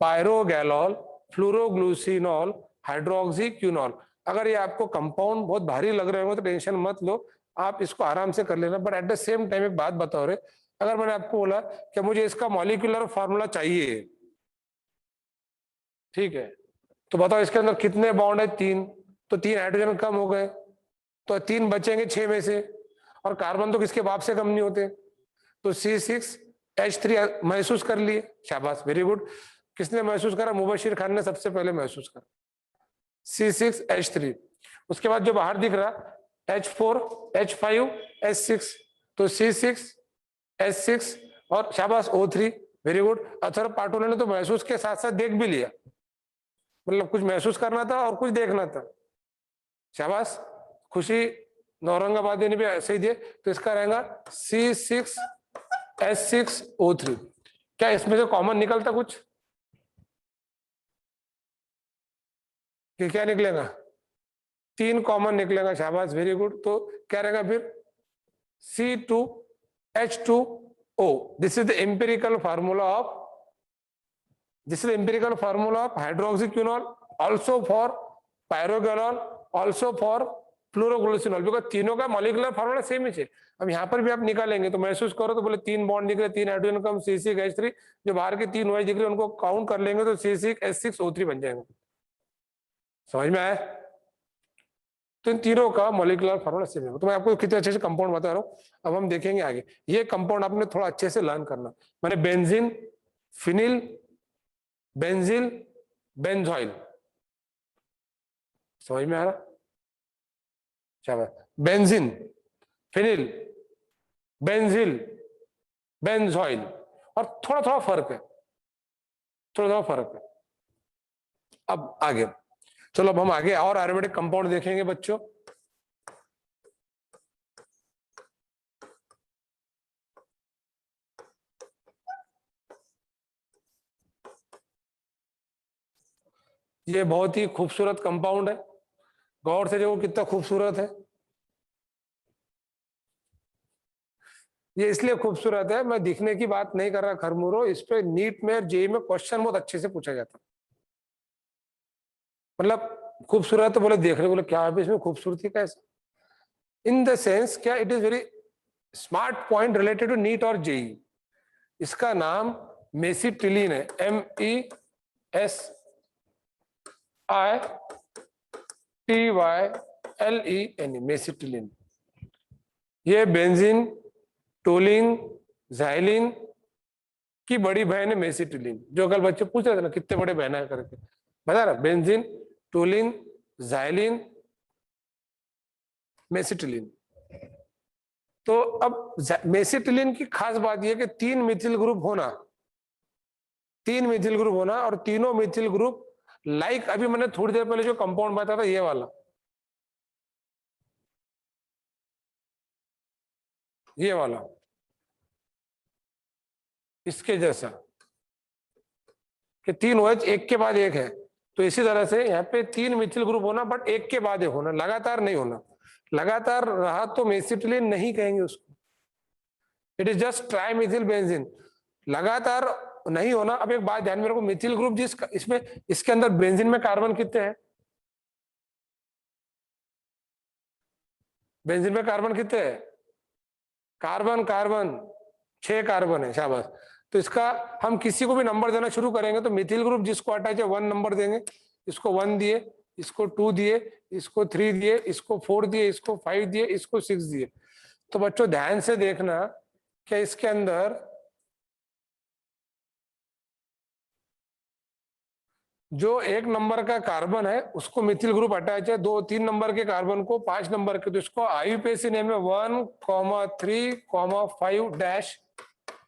पायरोगैलोल, फ्लोरोग्लूसिनॉल, हाइड्रोक्सीक्यूनॉल। अगर ये आपको कंपाउंड बहुत भारी लग रहे हो तो टेंशन मत लो, आप इसको आराम से कर लेना। But at the same time एक बात बताओ रे, अगर मैंने आपको बोला कि मुझे इसका मॉलिक्यूलर फॉर्मूला चाहिए, ठीक है, तो बताओ इसके अंदर कितने बॉन्ड है, 3, तो 3 हाइड्रोजन कम हो गए, तो 3 बचेंगे 6 में से, और कार्बन तो किसके बाप से कम नहीं होते, तो C6H3 महसूस कर लिए, शाबाश, वेरी गुड। किसने महसूस करा, मुबशिर खान ने सबसे पहले महसूस करा, C6H3। उसके बाद जो बाहर दिख रहा H4H5H6, तो C6H6 और शाबाश O3, very good. Athar Patole ने तो महसूस के साथ साथ देख भी लिया, मतलब कुछ महसूस करना था और कुछ देखना था, शाबाश। खुशी औरंगाबादी ने भी ऐसे ही दिए, तो इसका रहेगा C6H6O3। क्या इसमें से कॉमन निकलता कुछ, कि क्या निकलेगा, 3 कॉमन निकलेगा, शाबाश, वेरी गुड। तो क्या रहेगा फिर, C2H2O। This is the empirical formula of, this is empirical formula of hydroxyquinol, also for pyrogallol, also for phloroglucinol, because तीनों का मॉलिक्यूलर फार्मूला सेम ही है। अब यहाँ पर भी आप निकालेंगे तो महसूस करो, तो बोले 3 बॉन्ड निकले, 3 हाइड्रोजन कम, C6H3, जो बाहर के 3 OH दिख रहे उनको काउंट कर लेंगे तो C6H6O3 बन जाएंगे। समझ में आया, तो इन तीनों का मॉलिक्यूलर फार्मूला सेम है। तो मैं आपको कितने अच्छे से कंपाउंड बता रहा हूँ, अब हम देखेंगे आगे। ये कंपाउंड आपने थोड़ा अच्छे से लर्न करना। मैंने बेंजीन, फिनिल, बेंजिल, बेंजॉइल, समझ में आ रहा, शाबाश। बेंजीन, फिनिल, बेंजिल, बेंजॉइल, और थोड़ा थोड़ा फर्क है, थोड़ा थोड़ा फर्क है। अब आगे चलो, अब हम आगे और एरोमेटिक कंपाउंड देखेंगे बच्चों। ये बहुत ही खूबसूरत कंपाउंड है, गौर से देखो कितना खूबसूरत है। ये इसलिए खूबसूरत है, मैं दिखने की बात नहीं कर रहा खरमुरो, इस पे नीट में और जेई में क्वेश्चन बहुत अच्छे से पूछा जाता, मतलब खूबसूरत तो बोले देख रहे, बोले क्या है इसमें खूबसूरती कैसे, इन द सेंस क्या, it is very smart point related to NEET और जेई। इसका नाम मेसिटिलीन है, MESITYLEN, मेसिटिलीन। ये बेंजीन, टोलिन, जाइलिन की बड़ी बहन है मेसिटिलीन। जो कल बच्चे पूछ रहे थे ना कितने बड़े बहन है करके, बता रहा बेंजीन, टोलिन, जाइलिन, मेसिटिलीन। तो अब मेसिटिलीन की खास बात यह कि 3 मिथिल ग्रुप होना, 3 मिथिल ग्रुप होना, और तीनों मिथिल ग्रुप लाइक अभी मैंने थोड़ी देर पहले जो कंपाउंड बताया था ये वाला, ये वाला इसके जैसा कि 3 OH एक के बाद एक है। तो इसी तरह से यहाँ पे 3 मिथिल ग्रुप होना, बट एक के बाद एक होना, लगातार नहीं होना। लगातार रहा तो मेसिटिलीन नहीं कहेंगे उसको, it is just try Mithil benzene. लगातार नहीं होना। अब एक बात ध्यान में रखो, मिथिल ग्रुप जिस इसमें, इसके अंदर बेंजीन में कार्बन कितने हैं? बेंजीन में कार्बन कितने हैं? कार्बन कार्बन 6 कार्बन है, शाबाश। तो इसका हम किसी को भी नंबर देना शुरू करेंगे तो मिथिल ग्रुप जिसको अटैच है 1 नंबर देंगे। इसको 1 दिए, इसको 2 दिए, इसको 3 दिए, इसको 4 दिए, इसको 5 दिए, इसको 6 दिए। तो बच्चों ध्यान से देखना कि इसके अंदर जो 1 नंबर का कार्बन है उसको मिथिल ग्रुप अटैच है, 2 3 नंबर के कार्बन को 5 नंबर के, तो इसको आईयूपीएसी नेम है 1,3,5 डैश,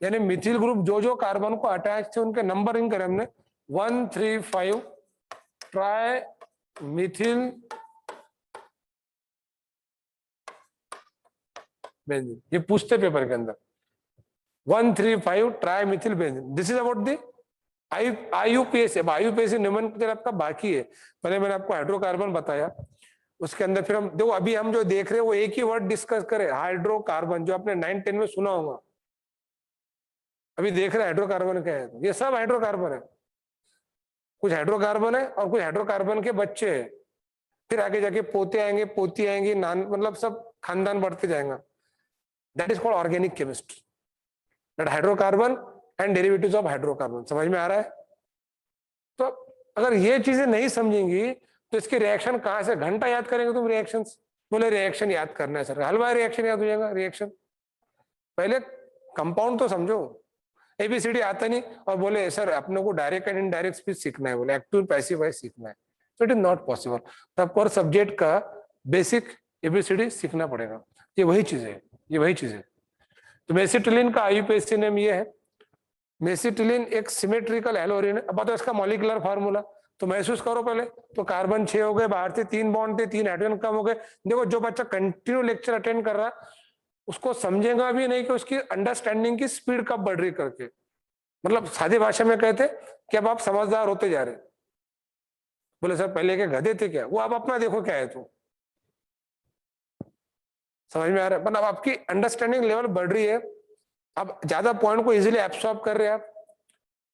यानी मिथिल ग्रुप जो जो कार्बन को अटैच थे उनके नंबरिंग करें हमने 1 3 5 ट्राई मिथिल बेंजीन। ये पूछते पेपर के अंदर 1 3 5 try Mithil benzene. This is about the IUPAC. अब आईयूपीएसी नोमेनक्लेचर आपका बाकी है। पहले मैंने आपको हाइड्रोकार्बन बताया, उसके अंदर फिर हम देखो अभी हम जो देख रहे हैं वो एक ही वर्ड डिस्कस करें, हाइड्रोकार्बन, जो आपने 9 10 में सुना होगा। अभी देख रहे हैं हाइड्रोकार्बन क्या है, ये सब हाइड्रोकार्बन है। कुछ हाइड्रोकार्बन है और कुछ हाइड्रोकार्बन के बच्चे हैं। फिर आगे जाके पोते आएंगे, पोती आएंगी, नान, मतलब सब खानदान बढ़ते जाएगा। That is called organic chemistry, that hydrocarbon and derivatives of hydrocarbon. समझ में आ रहा है? तो अगर ये चीजें नहीं समझेंगी तो इसके रिएक्शन कहां से, घंटा याद करेंगे तुम रिएक्शंस। बोले रिएक्शन याद करना है सर, हलवा रिएक्शन याद हो जाएगा। रिएक्शन पहले कंपाउंड तो समझो, एबीसीडी आता नहीं और बोले सर अपने को डायरेक्ट एंड इनडायरेक्ट स्पीच सीखना है, बोले एक्टिव पैसिव वॉइस सीखना है, तो इट इज नॉट पॉसिबल। तब पर सब्जेक्ट का बेसिक एबीसीडी सीखना पड़ेगा। ये वही चीज है, ये वही चीज है। तो मेसिटिलीन का आईयूपीएसी नेम ये है। मेसिटिलीन एक सिमेट्रिकल एलोरीन है। अब बताओ इसका मॉलिक्यूलर फार्मूला, तो महसूस करो पहले। तो कार्बन 6 हो गए, बाहर से 3 बॉन्ड थे, 3 हाइड्रोजन कम हो गए। देखो जो बच्चा कंटिन्यू लेक्चर अटेंड कर रहा है उसको समझेगा भी नहीं कि उसकी अंडरस्टैंडिंग की स्पीड कब बढ़ रही करके। मतलब सादी भाषा में कहते कि अब आप समझदार होते जा रहे। बोले सर पहले के गधे थे क्या, वो आप अपना देखो क्या है। तो समझ में आ रहा है, मतलब आपकी अंडरस्टैंडिंग लेवल बढ़ रही है। अब ज्यादा पॉइंट को इजीली एब्सॉर्ब कर रहे हैं आप।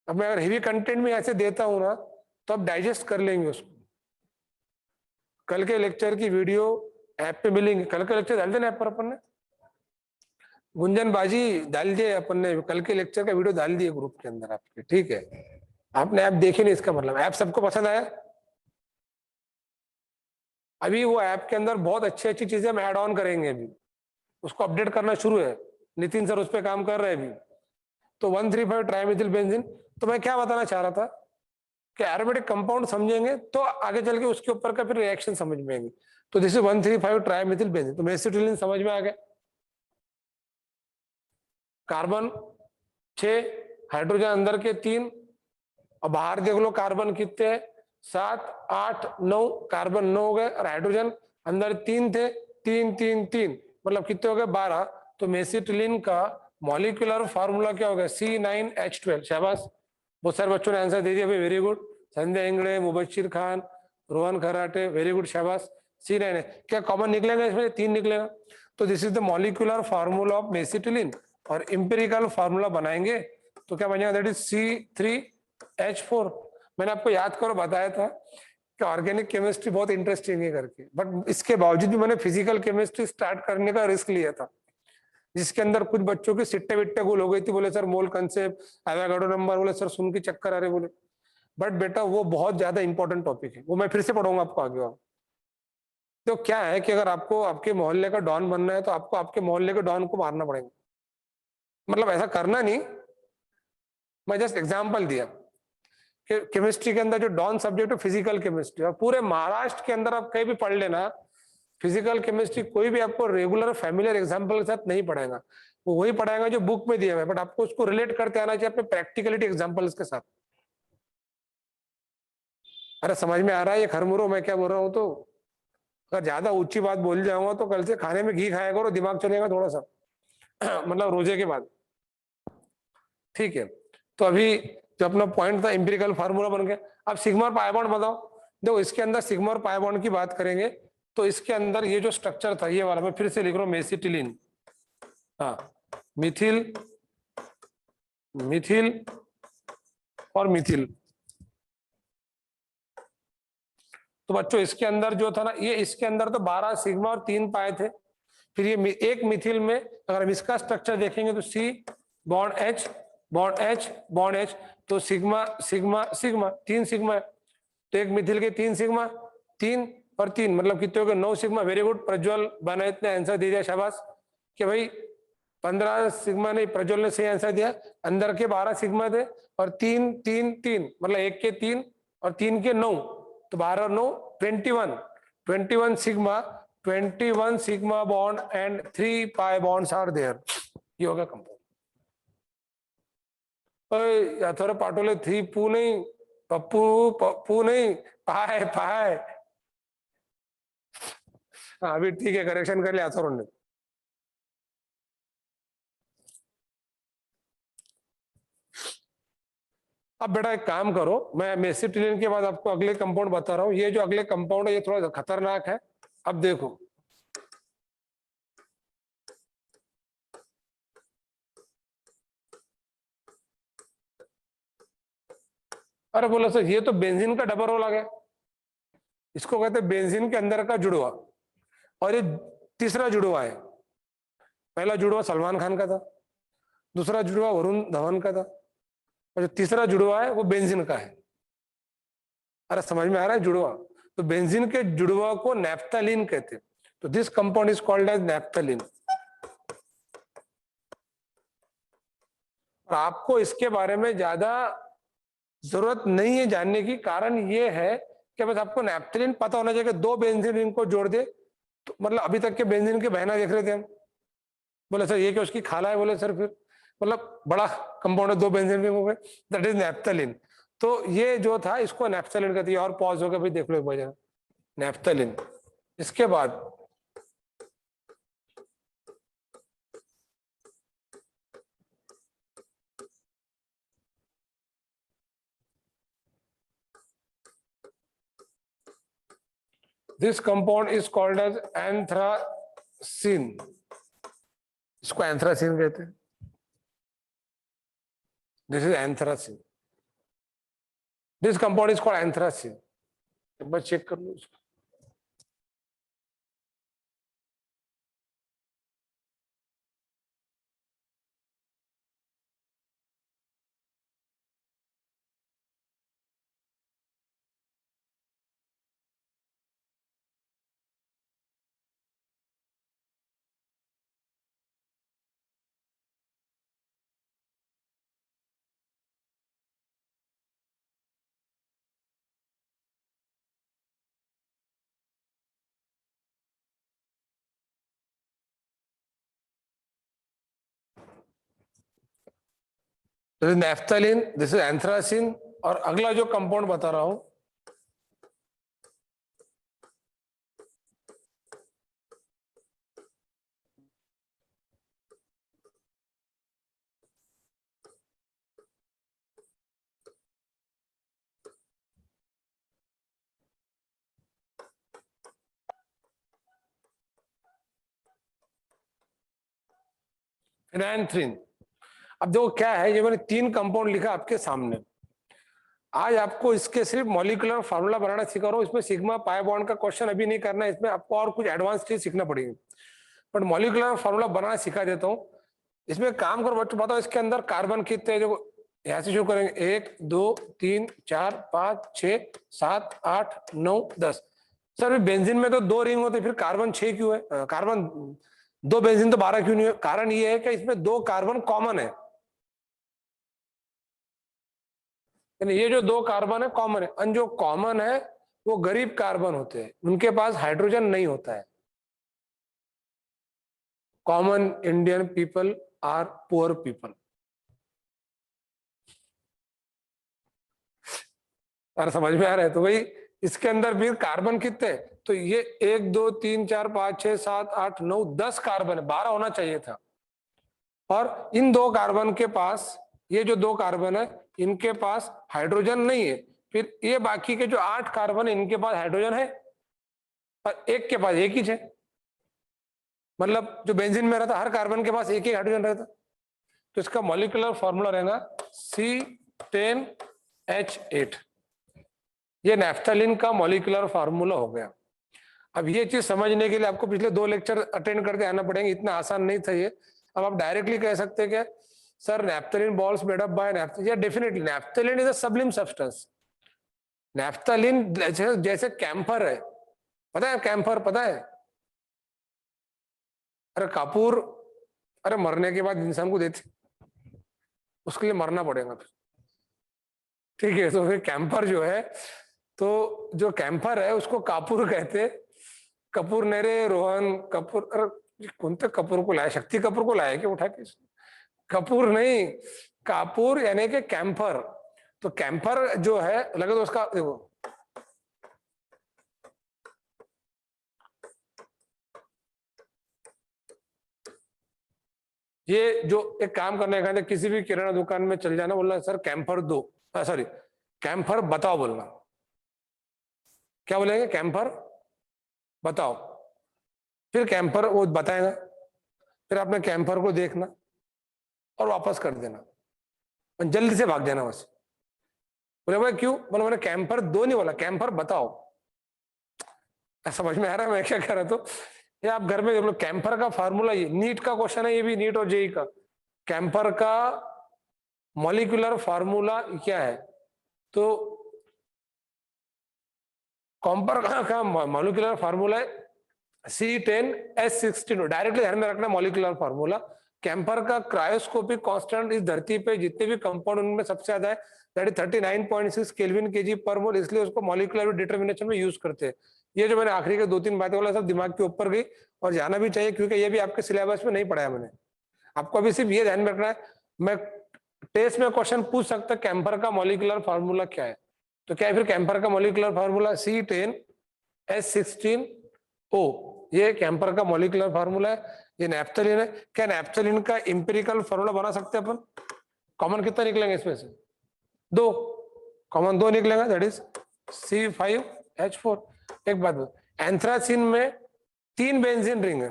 अब मैं अगर हेवी कंटेंट में ऐसे देता हूं ना तो आप डाइजेस्ट कर लेंगे उसको। कल के लेक्चर की वीडियो ऐप पे मिलेंगे। कल का लेक्चर डाल देना ऐप पर अपन ने, गुंजन बाजी डाल दिए अपन ने, कल के लेक्चर का वीडियो डाल दिए ग्रुप के अंदर आपके, ठीक है। आपने ऐप देखी नहीं, इसका मतलब ऐप सबको पसंद आया। अभी वो ऐप के अंदर बहुत अच्छी अच्छी चीजें हम ऐड ऑन करेंगे, अभी उसको अपडेट करना शुरू है। नितिन सर उस पर काम कर रहे हैं अभी। तो 1,3,5 ट्राइमिथिल बेंजीन। तो मैं क्या बताना चाह रहा था कि एरोमेटिक कंपाउंड समझेंगे तो आगे चल के उसके ऊपर का फिर रिएक्शन समझ में आएंगे। तो दिस इज 1,3,5 ट्राइमिथिल बेंजीन। तो मेसिटिलीन समझ में आ गया। कार्बन 6, हाइड्रोजन अंदर के 3, और बाहर देख लो कार्बन कितने हैं, 7 8 9, कार्बन 9 हो गए, और हाइड्रोजन अंदर 3 थे, 3 3 3, मतलब कितने हो गए 12। तो मेसिटिलीन का मॉलिक्यूलर फार्मूला क्या हो गया, C9H12। शाबाश, बहुत सारे बच्चों ने आंसर दे दिया भाई, वेरी गुड। संजय इंगड़े, मुबशिर खान, रोहन खराटे, वेरी गुड, शाबाश। C9 है क्या, कॉमन निकलेगा इसमें, 3 निकलेगा। तो this is the molecular formula of mesitylene. और इंपेरिकल फार्मूला बनाएंगे तो क्या बनेगा, दैट इज C3H4। मैंने आपको याद करो बताया था कि ऑर्गेनिक केमिस्ट्री बहुत इंटरेस्टिंग है करके, बट इसके बावजूद भी मैंने फिजिकल केमिस्ट्री स्टार्ट करने का रिस्क लिया था, जिसके अंदर कुछ बच्चों की सिट्टे विट्टे गुल हो गई थी। बोले सर मोल कंसेप्ट, एवोगाड्रो नंबर, बोले सर सुन के चक्कर आ रहे बोले। बट बेटा वो बहुत ज्यादा इंपॉर्टेंट टॉपिक है, वो मैं फिर से पढ़ाऊंगा आपको आगे। तो क्या है कि अगर आपको आपके मोहल्ले का डॉन बनना है तो आपको आपके मोहल्ले के डॉन को मारना पड़ेगा। मतलब ऐसा करना नहीं, मैं जस्ट एग्जांपल दिया कि केमिस्ट्री के अंदर जो डॉन सब्जेक्ट है फिजिकल केमिस्ट्री, और पूरे महाराष्ट्र के अंदर आप कहीं भी पढ़ लेना फिजिकल केमिस्ट्री, कोई भी आपको रेगुलर फैमिलियर एग्जांपल के साथ नहीं पढ़ाएगा, वो वही पढ़ाएगा जो बुक में दिया है, बट आपको उसको रिलेट करते आना चाहिए अपने प्रैक्टिकलिटी एग्जांपल्स के साथ। अरे समझ में आ रहा है ये खरमुरो मैं क्या बोल रहा हूँ? तो अगर ज्यादा ऊंची बात बोल जाऊंगा तो कल से खाने में घी खाया करो, दिमाग चलेगा थोड़ा सा मतलब रोजे के बाद। ठीक है, तो अभी जो अपना पॉइंट था एम्पिरिकल फार्मूला बन गया। अब सिग्मा और पाई बॉन्ड बताओ। देखो इसके अंदर सिग्मा और पाई बॉन्ड की बात करेंगे तो इसके अंदर ये जो स्ट्रक्चर था ये वाला, मैं फिर से लिख रहा हूँ मेसिटिलीन, हाँ मिथिल, मिथिल और मिथिल। तो बच्चों इसके अंदर जो था ना, ये इसके अंदर तो 12 सिग्मा और 3 पाए थे। फिर ये एक मिथिल में अगर हम इसका स्ट्रक्चर देखेंगे तो C bond H bond H bond H, तो सिग्मा सिग्मा सिग्मा 3 सिग्मा है। तो एक मिथिल के 3 सिग्मा, 3 और 3 मतलब कितने हो गए? 9 सिग्मा। वेरी गुड प्रज्वल बना, इतने आंसर दे दिया, शाबाश। कि भाई 15 सिग्मा नहीं, प्रज्वल ने सही आंसर दिया। अंदर के 12 सिग्मा थे और 3 3 3 मतलब एक के 3 और 3 के 9, तो 12 और 9 21, 21 sigma, 21 sigma bond and 3 pi bonds are there. ये होगा कंपाउंड। या थोड़ा पाटोले 3 पू नहीं, पप्पू पप्पू नहीं, पाए पाए। हाँ अभी ठीक है, करेक्शन कर लिया थोड़ा ने। अब बेटा एक काम करो, मैं मेसिटिलीन के बाद आपको अगले कंपाउंड बता रहा हूँ। ये जो अगले कंपाउंड है ये थोड़ा खतरनाक है। अब देखो अरे बोला सर ये तो बेंजीन का डबल रोल आ गया। इसको कहते हैं बेंजीन के अंदर का जुड़वा, और ये तीसरा जुड़वा है। पहला जुड़वा सलमान खान का था, दूसरा जुड़वा वरुण धवन का था, और जो तीसरा जुड़वा है वो बेंजीन का है। अरे समझ में आ रहा है जुड़वा? तो बेंजीन के जुड़वा को नैप्थलीन कहते हैं। तो this compound is called as naphthalene. और आपको इसके बारे में ज्यादा जरूरत नहीं है जानने की, कारण ये है कि बस आपको नैप्थलीन पता होना चाहिए कि 2 बेंजीन रिंग को जोड़ दे। तो मतलब अभी तक के बेंजीन के बहना देख रहे थे हम, बोले सर ये क्या उसकी खाला है? बोले सर फिर मतलब बड़ा कंपाउंड है, 2 बेंजीन रिंग हो गए, दैट इज नैप्थलीन। तो ये जो था इसको नैप्थलीन कहते हैं। और पॉज हो गया भाई, देख लो एक बार नैप्थलीन। इसके बाद this compound is called as anthracene. इसको एंथ्रासिन कहते हैं। This is anthracene, this compound is called anthracene. एक बार चेक कर लो इसको। This is naphthalene, this is anthracene. और अगला जो कंपाउंड बता रहा हूं फिनाइनथ्रीन। अब देखो क्या है, ये मैंने 3 कंपाउंड लिखा आपके सामने। आज आपको इसके सिर्फ मॉलिक्यूलर फार्मूला बनाना सिखा रहा हूँ। इसमें सिग्मा पाई बॉन्ड का क्वेश्चन अभी नहीं करना है, इसमें आपको और कुछ एडवांस चीज सीखना पड़ेगी, बट मॉलिक्यूलर फार्मूला बनाना सिखा देता हूँ। इसमें काम करो बच्चों, बताओ इसके अंदर कार्बन कितने हैं? देखो यहाँ से शुरू करेंगे, 1 2 3 4 5 6 7 8 9 10। सर बेंजीन में तो 2 रिंग होते, फिर कार्बन 6 क्यों है? कार्बन 2 बेंजीन तो 12 क्यों नहीं है? कारण ये है कि इसमें 2 कार्बन कॉमन है, यानी ये जो 2 कार्बन है कॉमन है, और जो कॉमन है वो गरीब कार्बन होते हैं, उनके पास हाइड्रोजन नहीं होता है। Common Indian people are poor people. अरे समझ में आ रहा है? तो भाई इसके अंदर भी कार्बन कितने हैं? तो ये 1 2 3 4 5 6 7 8 9 10 कार्बन है, 12 होना चाहिए था। और इन 2 कार्बन के पास, ये जो 2 कार्बन है इनके पास हाइड्रोजन नहीं है, फिर ये बाकी के जो 8 कार्बन है इनके पास हाइड्रोजन है, और एक के पास एक ही है। मतलब जो बेंजीन में रहता हर कार्बन के पास एक ही हाइड्रोजन रहता। तो इसका मॉलिक्यूलर फॉर्मूला रहेगा C10H8। ये नैफ्थलीन का मॉलिक्यूलर फार्मूला हो गया। अब ये चीज समझने के लिए आपको पिछले 2 लेक्चर अटेंड करके आना पड़ेंगे, इतना आसान नहीं था ये। अब आप डायरेक्टली कह सकते हैं क्या sir naphthalene balls made up by naphthalene? या definitely naphthalene is a sublime substance. Naphthalene जैसे कैम्फर है, पता है कैम्फर पता है? अरे कपूर, अरे मरने के बाद इंसान को देते, उसके लिए मरना पड़ेगा फिर, ठीक है? तो फिर कैम्फर जो है, तो जो कैम्फर है उसको कापूर कहते। कपूर ने रे रोहन कपूर, अरे कौन थे कपूर को लाया? शक्ति कपूर को लाया क्या उठा के? कपूर नहीं, कापूर यानी कि कैम्फर। तो कैम्फर जो है लगे तो उसका देखो, ये जो एक काम करने का, किसी भी किराना दुकान में चल जाना, बोलना सर कैम्फर दो, सॉरी कैम्फर बताओ बोलना। क्या बोलेंगे? कैम्फर बताओ। फिर कैम्फर वो बताएगा, फिर आपने कैम्फर को देखना और वापस कर देना और जल्दी से भाग जाना बस। बोले भाई क्यों? बोले मैंने कैम्फर दो नहीं बोला, कैम्फर बताओ। समझ में आ रहा है मैं क्या कह रहा? तो ये आप घर में देख लो, कैम्फर का फार्मूला, ये नीट का क्वेश्चन है, ये भी नीट और जेई का। कैम्फर का मॉलिक्यूलर फार्मूला क्या है? तो कॉम्पर का मॉलिक्यूलर फार्मूला है C10H16। डायरेक्टली ध्यान में रखना मॉलिक्यूलर फार्मूला। कैम्पर का क्रायोस्कोपिक कांस्टेंट इस धरती पे जितने भी कंपाउंड उनमें सबसे ज्यादा है, दैट इज 39.6 केल्विन केजी पर मोल, इसलिए उसको मॉलिक्यूलर डिटर्मिनेशन में यूज करते हैं। ये जो मैंने आखिरी के 2-3 बातें बोला सब दिमाग के ऊपर गई, और जाना भी चाहिए क्योंकि ये भी आपके सिलेबस में नहीं पढ़ाया मैंने। आपको अभी सिर्फ ये ध्यान में रखना है, मैं टेस्ट में क्वेश्चन पूछ सकता कैम्पर का मॉलिक्यूलर फार्मूला क्या है। तो क्या है फिर कैम्पर का मॉलिक्यूलर फार्मूला C10H16O, ये कैम्पर का मॉलिक्यूलर फार्मूला है। ये नैफ्थलीन है। क्या नैफ्थलीन का इंपेरिकल फार्मूला बना सकते हैं अपन? कॉमन कितना निकलेंगे इसमें से? 2 कॉमन, 2 निकलेगा, दैट इज C5H4। एक बात बता, एंथ्रासिन में 3 बेंजीन रिंग है,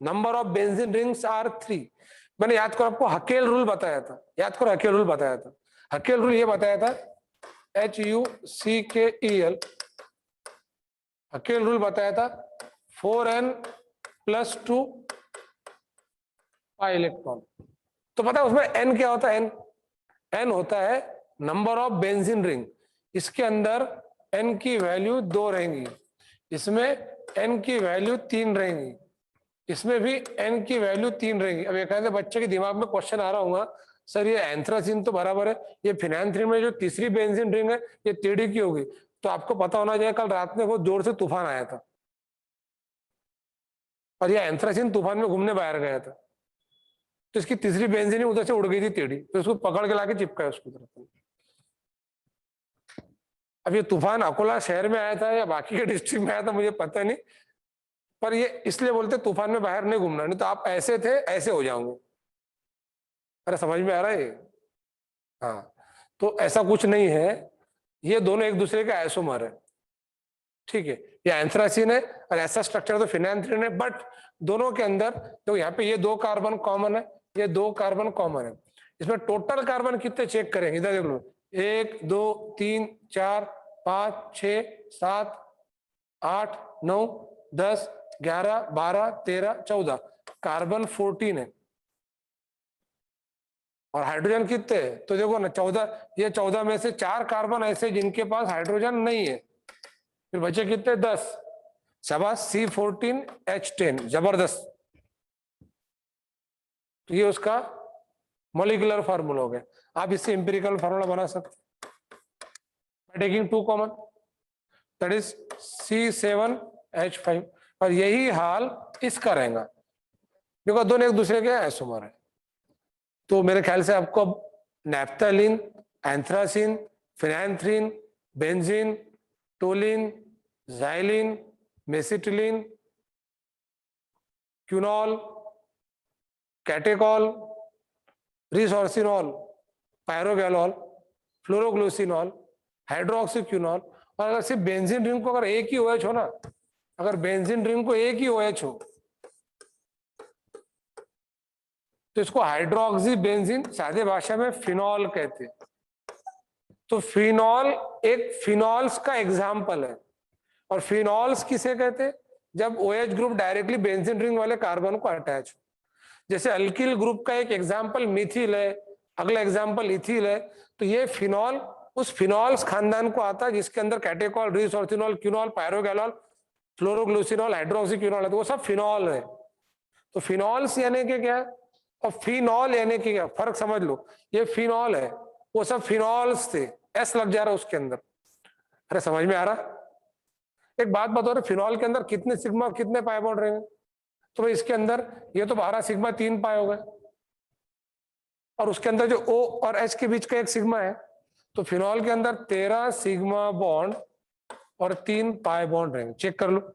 number of benzene rings are 3। मैंने याद करो आपको हकेल रूल बताया था, याद करो हकेल रूल बताया था। हकेल रूल ये बताया था HUCKEL, हकेल रूल बताया था 4n+2 पाई इलेक्ट्रॉन। तो पता है उसमें n क्या होता है? n होता है नंबर ऑफ बेंजीन रिंग। इसके अंदर n की वैल्यू 2 रहेंगी, इसमें n की वैल्यू 3 रहेंगी, इसमें भी n की वैल्यू 3 रहेंगी। अब एक बच्चे के दिमाग में क्वेश्चन आ रहा होगा सर ये एंथ्रासिन तो बराबर है, ये फिनांथ्रीन में जो तीसरी बेंजीन रिंग है ये टेढ़ी की होगी। तो आपको पता होना चाहिए कल रात में बहुत जोर से तूफान आया था और ये एंथ्रासिन तूफान में घूमने बाहर गया था, तो इसकी तीसरी बेंजीन उधर से उड़ गई थी टेढ़ी, तो उसको पकड़ के लाके चिपकाया उसकी तरफ। अब ये तूफान अकोला शहर में आया था या बाकी के डिस्ट्रिक्ट में आया था मुझे पता नहीं, पर ये इसलिए बोलते तूफान में बाहर नहीं घूमना, नहीं तो आप ऐसे थे ऐसे हो जाओगे। अरे समझ में आ रहा है? हाँ, तो ऐसा कुछ नहीं है, ये दोनों एक दूसरे के आइसोमर है, ठीक है? ये एंथ्रासिन है और ऐसा स्ट्रक्चर तो फिनांथ्रीन है, बट दोनों के अंदर तो यहाँ पे ये 2 कार्बन कॉमन है, ये 2 कार्बन कॉमन है। इसमें टोटल कार्बन कितने चेक करेंगे? इधर देख लो, 1 2 3 4 5 6 7 8 9 10 11 12 13 14 कार्बन 14 है। और हाइड्रोजन कितने? तो देखो ना 14, ये 14 में से 4 कार्बन ऐसे जिनके पास हाइड्रोजन नहीं है, फिर बचे कितने? 10। शाबाश, C14H10, जबरदस्त। तो ये उसका मॉलिक्यूलर फार्मूला हो गया। आप इससे इंपेरिकल फार्मूला बना सकते by taking 2 common, that is C7H5। और यही हाल इसका रहेगा, बिकॉज दोनों एक दूसरे के आइसोमर है। तो मेरे ख्याल से आपको अब naphthalene, anthracene, phenanthrene, benzene, toluene, xylene, mesitylene, quinol, catechol, resorcinol, pyrogallol, phloroglucinol, hydroxyquinol. और अगर सिर्फ बेंजीन रिंग को अगर एक ही OH हो ना, अगर बेंजीन रिंग को एक ही OH हो तो इसको हाइड्रोक्सी बेंजीन, सादे भाषा में फिनॉल कहते हैं। तो फिनॉल एक फिनॉल्स का एग्जाम्पल है। और फिनॉल्स किसे कहते हैं? जब OH group directly benzene ring वाले कार्बन को अटैच हो। जैसे अल्किल ग्रुप का एक एग्जाम्पल मिथिल है, अगला एग्जाम्पल इथिल है। तो ये फिनॉल उस फिनॉल्स खानदान को आता है जिसके अंदर कैटेकॉल, रिसोर्सिनॉल, क्यूनॉल, पायरोगैलॉल, फ्लोरोग्लूसिनॉल, हाइड्रोक्सीक्यूनॉल है। तो वो सब फिनॉल है। तो फिनॉल्स यानी कि क्या, और फिनॉल यानी कि क्या, फर्क समझ लो। ये फिनॉल है, वो सब फिनॉल्स थे, एस लग जा रहा उसके अंदर। अरे समझ में आ रहा? एक बात बताओ, रहे फिनॉल के अंदर कितने सिग्मा कितने पाई बॉन्ड रहेंगे? तो भाई इसके अंदर ये तो 12 सिग्मा 3 पाए हो गए, और उसके अंदर जो O और H के बीच का एक सिग्मा है। तो फिनॉल के अंदर 13 सिग्मा बॉन्ड और 3 पाई बॉन्ड रहेंगे। चेक कर लो।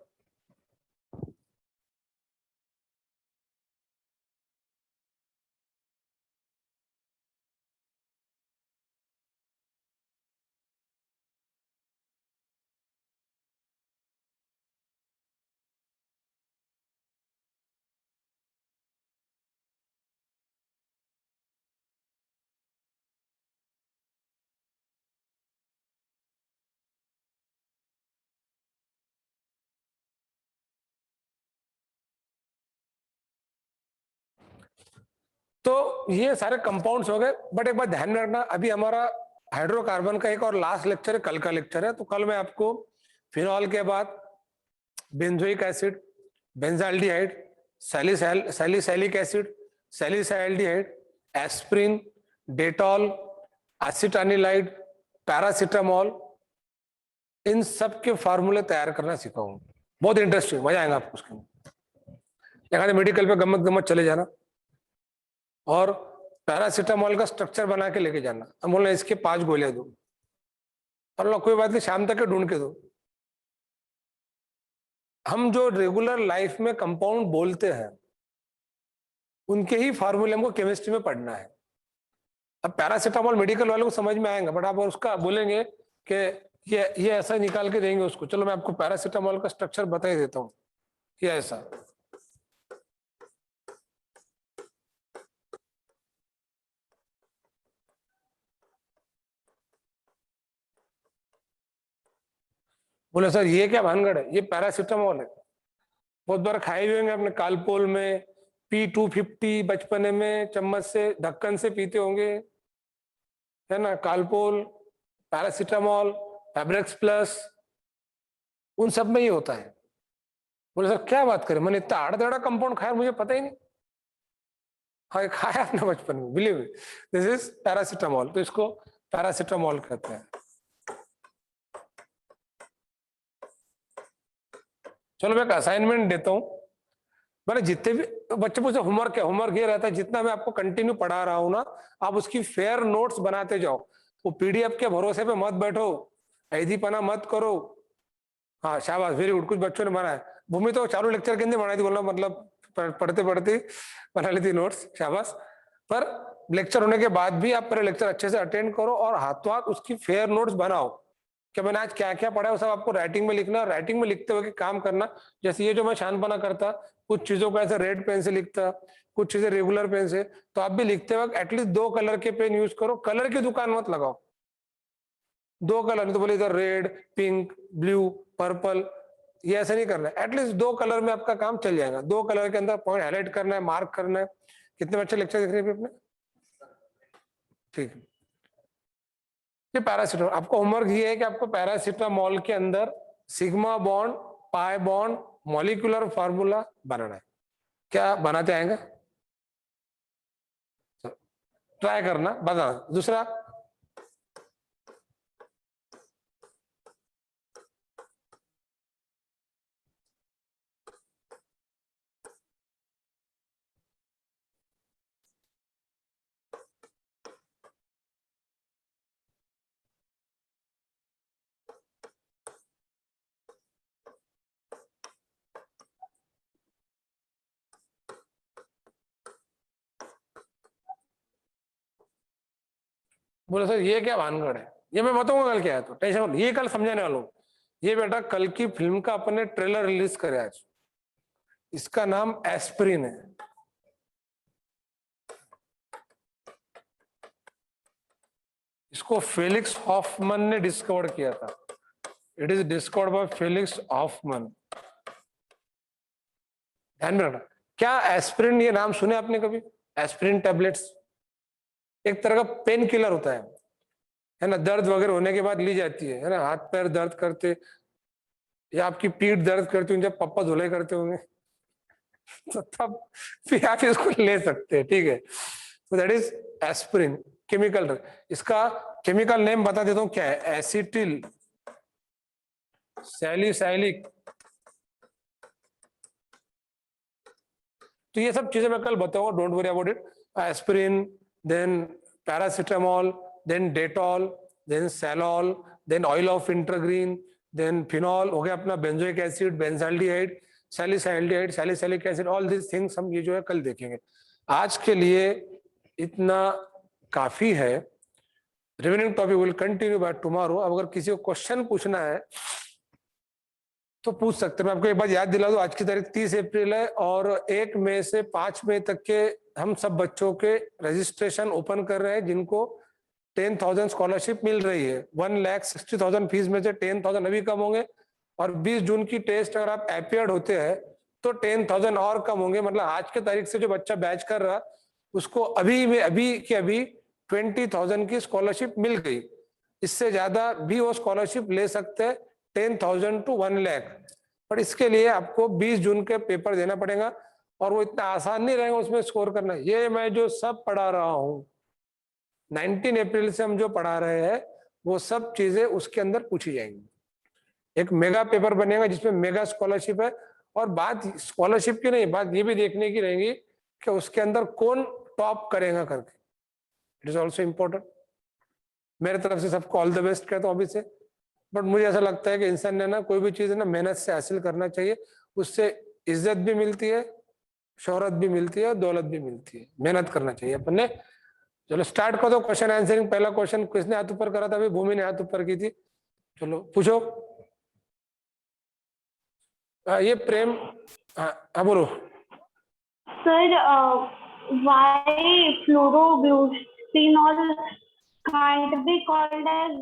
तो ये सारे कंपाउंड्स हो गए। बट एक बात ध्यान में रखना, अभी हमारा हाइड्रोकार्बन का एक और लास्ट लेक्चर है, कल का लेक्चर है। तो कल मैं आपको फिनॉल के बाद benzoic acid, benzaldehyde, salicylic acid, salicylaldehyde, aspirin, Dettol, acetanilide, paracetamol, इन सब के फार्मूले तैयार करना सिखाऊंगा। बहुत इंटरेस्टिंग, मजा आएगा आपको उसके अंदर। मेडिकल पे गमत गमत चले जाना और पैरासिटामोल का स्ट्रक्चर बना के लेके जाना। हम बोले इसके 5 गोलियां दो, और लोग कोई बात नहीं, शाम तक के ढूंढ के दो। हम जो रेगुलर लाइफ में कंपाउंड बोलते हैं उनके ही फार्मूले हमको केमिस्ट्री में पढ़ना है। अब पैरासिटामोल मेडिकल वालों को समझ में आएगा, बट आप उसका बोलेंगे कि ये ऐसा निकाल के देंगे उसको। चलो मैं आपको पैरासिटामोल का स्ट्रक्चर बता ही देता हूँ। ये ऐसा, बोले सर ये क्या भानगढ़ है? ये पैरासिटामोल है। बहुत बार खाए हुए होंगे अपने कालपोल में, P250 बचपने में चम्मच से ढक्कन से पीते होंगे, है ना? कालपोल, पैरासिटामोल, फैब्रेक्स प्लस, उन सब में ही होता है। बोले सर क्या बात करें, मैंने इतना आड़ा कंपाउंड खाया, मुझे पता ही नहीं। हाँ खाया आपने बचपन में, believe me, this is paracetamol. तो इसको पैरासिटामोल कहते हैं। चलो मैं एक असाइनमेंट देता हूँ। मैंने जितने भी बच्चे मुझसे होमवर्क है, होमवर्क ये रहता है जितना मैं आपको कंटिन्यू पढ़ा रहा हूँ ना, आप उसकी फेयर नोट्स बनाते जाओ। वो PDF के भरोसे पे मत बैठो, ऐदीपना मत करो। हाँ शाबाश, वेरी गुड, कुछ बच्चों ने बनाया। भूमि तो चालू लेक्चर के अंदर बनाई थी, बोलना मतलब पढ़ते पढ़ते बना ली थी नोट्स, शाबाश। पर लेक्चर होने के बाद भी आप पहले लेक्चर अच्छे से अटेंड करो और हाथों हाथ उसकी फेयर नोट्स बनाओ कि मैंने आज क्या क्या पढ़ा है। वो सब आपको राइटिंग में लिखना, राइटिंग में लिखते हुए काम करना। जैसे ये जो मैं शानपना करता, कुछ चीजों को ऐसे रेड पेन से लिखता, कुछ चीजें रेगुलर पेन से, तो आप भी लिखते वक्त एटलीस्ट 2 कलर के पेन यूज करो। कलर की दुकान मत लगाओ, 2 कलर नहीं तो बोले इधर रेड, पिंक, ब्लू, पर्पल, ये ऐसा नहीं करना है। एटलीस्ट 2 कलर में आपका काम चल जाएगा। 2 कलर के अंदर पॉइंट हाईलाइट करना है, मार्क करना है। कितने बच्चे लेक्चर देख रहे हैं अपने? ठीक है। ये पैरासिटामोल, आपको होमवर्क ये है कि आपको पैरासिटामोल के अंदर sigma bond pi bond molecular formula बनाना है। क्या बनाते आएंगे? ट्राई करना, बताना। दूसरा, बोले सर ये क्या भानगढ़ है, ये मैं बताऊंगा कल क्या है, तो टेंशन मत, ये कल समझाने वाला हूँ। ये बेटा कल की फिल्म का अपने ट्रेलर रिलीज करे आज, इसका नाम एस्प्रिन है। इसको फेलिक्स हॉफमन ने डिस्कवर किया था। It is discovered by Felix Hoffman. ध्यान में रखना। क्या एस्प्रिन, ये नाम सुने आपने कभी? एस्प्रिन टैबलेट्स एक तरह का पेन किलर होता है ना, दर्द वगैरह होने के बाद ली जाती है ना, हाथ पैर दर्द करते या आपकी पीठ दर्द करती होंगे, जब पप्पा धुलाई करते होंगे तो तब फिर आप इसको ले सकते हैं, ठीक है। तो दैट इज एस्प्रिन केमिकल। इसका केमिकल नेम बता देता हूं क्या है, एसिटिल सैलिसाइलिक। तो ये सब चीजें मैं कल बताऊंगा, don't worry about it. Aspirin, then paracetamol, then Dettol, then salol, then oil of wintergreen, then phenol हो गया अपना, benzoic acid, benzaldehyde, salicylaldehyde, salicylic acid, all this things हम ये जो है कल देखेंगे। आज के लिए इतना काफी है। Remaining topic will continue by tomorrow. अब अगर किसी को क्वेश्चन पूछना है तो पूछ सकते हैं। मैं आपको एक बार याद दिला दूं, आज की तारीख 30 अप्रैल है और 1 मई से 5 मई तक के हम सब बच्चों के रजिस्ट्रेशन ओपन कर रहे हैं जिनको 10,000 स्कॉलरशिप मिल रही है। 1,60,000 फीस में से 10,000 अभी कम होंगे और 20 जून की टेस्ट अगर आप अपीयर्ड होते हैं तो 10,000 और कम होंगे। मतलब आज के तारीख से जो बच्चा बैच कर रहा उसको अभी में अभी की अभी 20,000 की स्कॉलरशिप मिल गई। इससे ज्यादा भी वो स्कॉलरशिप ले सकते हैं, 10,000 टू 1 लाख। पर इसके लिए आपको 20 जून के पेपर देना पड़ेगा और वो इतना आसान नहीं रहेगा उसमें स्कोर करना। ये मैं जो सब पढ़ा रहा हूँ 19 अप्रैल से हम जो पढ़ा रहे हैं वो सब चीजें उसके अंदर पूछी जाएंगी। एक मेगा पेपर बनेगा जिसमें मेगा स्कॉलरशिप है। और बात स्कॉलरशिप की नहीं, बात ये भी देखने की रहेगी कि उसके अंदर कौन टॉप करेगा करके। It is also important. मेरे तरफ से सबको ऑल द बेस्ट कहता हूँ अभी से। बट मुझे ऐसा लगता है कि इंसान ने ना कोई भी चीज है ना मेहनत से हासिल करना चाहिए, उससे इज्जत भी मिलती है, शोहरत भी मिलती है, दौलत भी मिलती है। मेहनत करना चाहिए अपन ने। चलो स्टार्ट कर दो क्वेश्चन आंसरिंग। पहला क्वेश्चन किसने हाथ ऊपर करा था? अभी भूमि ने हाथ ऊपर की थी। चलो पूछो। ये प्रेम, हाँ बोलो। Sir, why fluorogluthinol can't be called as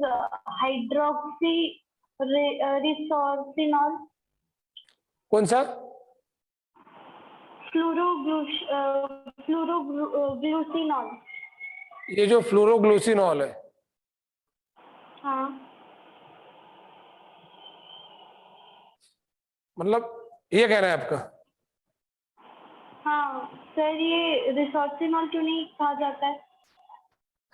hydroxyresorcinol? कौन सा? फ्लोरोग्लूसिनॉल। ये जो फ्लोरोग्लूसिनॉल है, हाँ मतलब ये कहना है आपका? हाँ सर, ये रिसोर्सिनॉल क्यों नहीं कहा जाता है?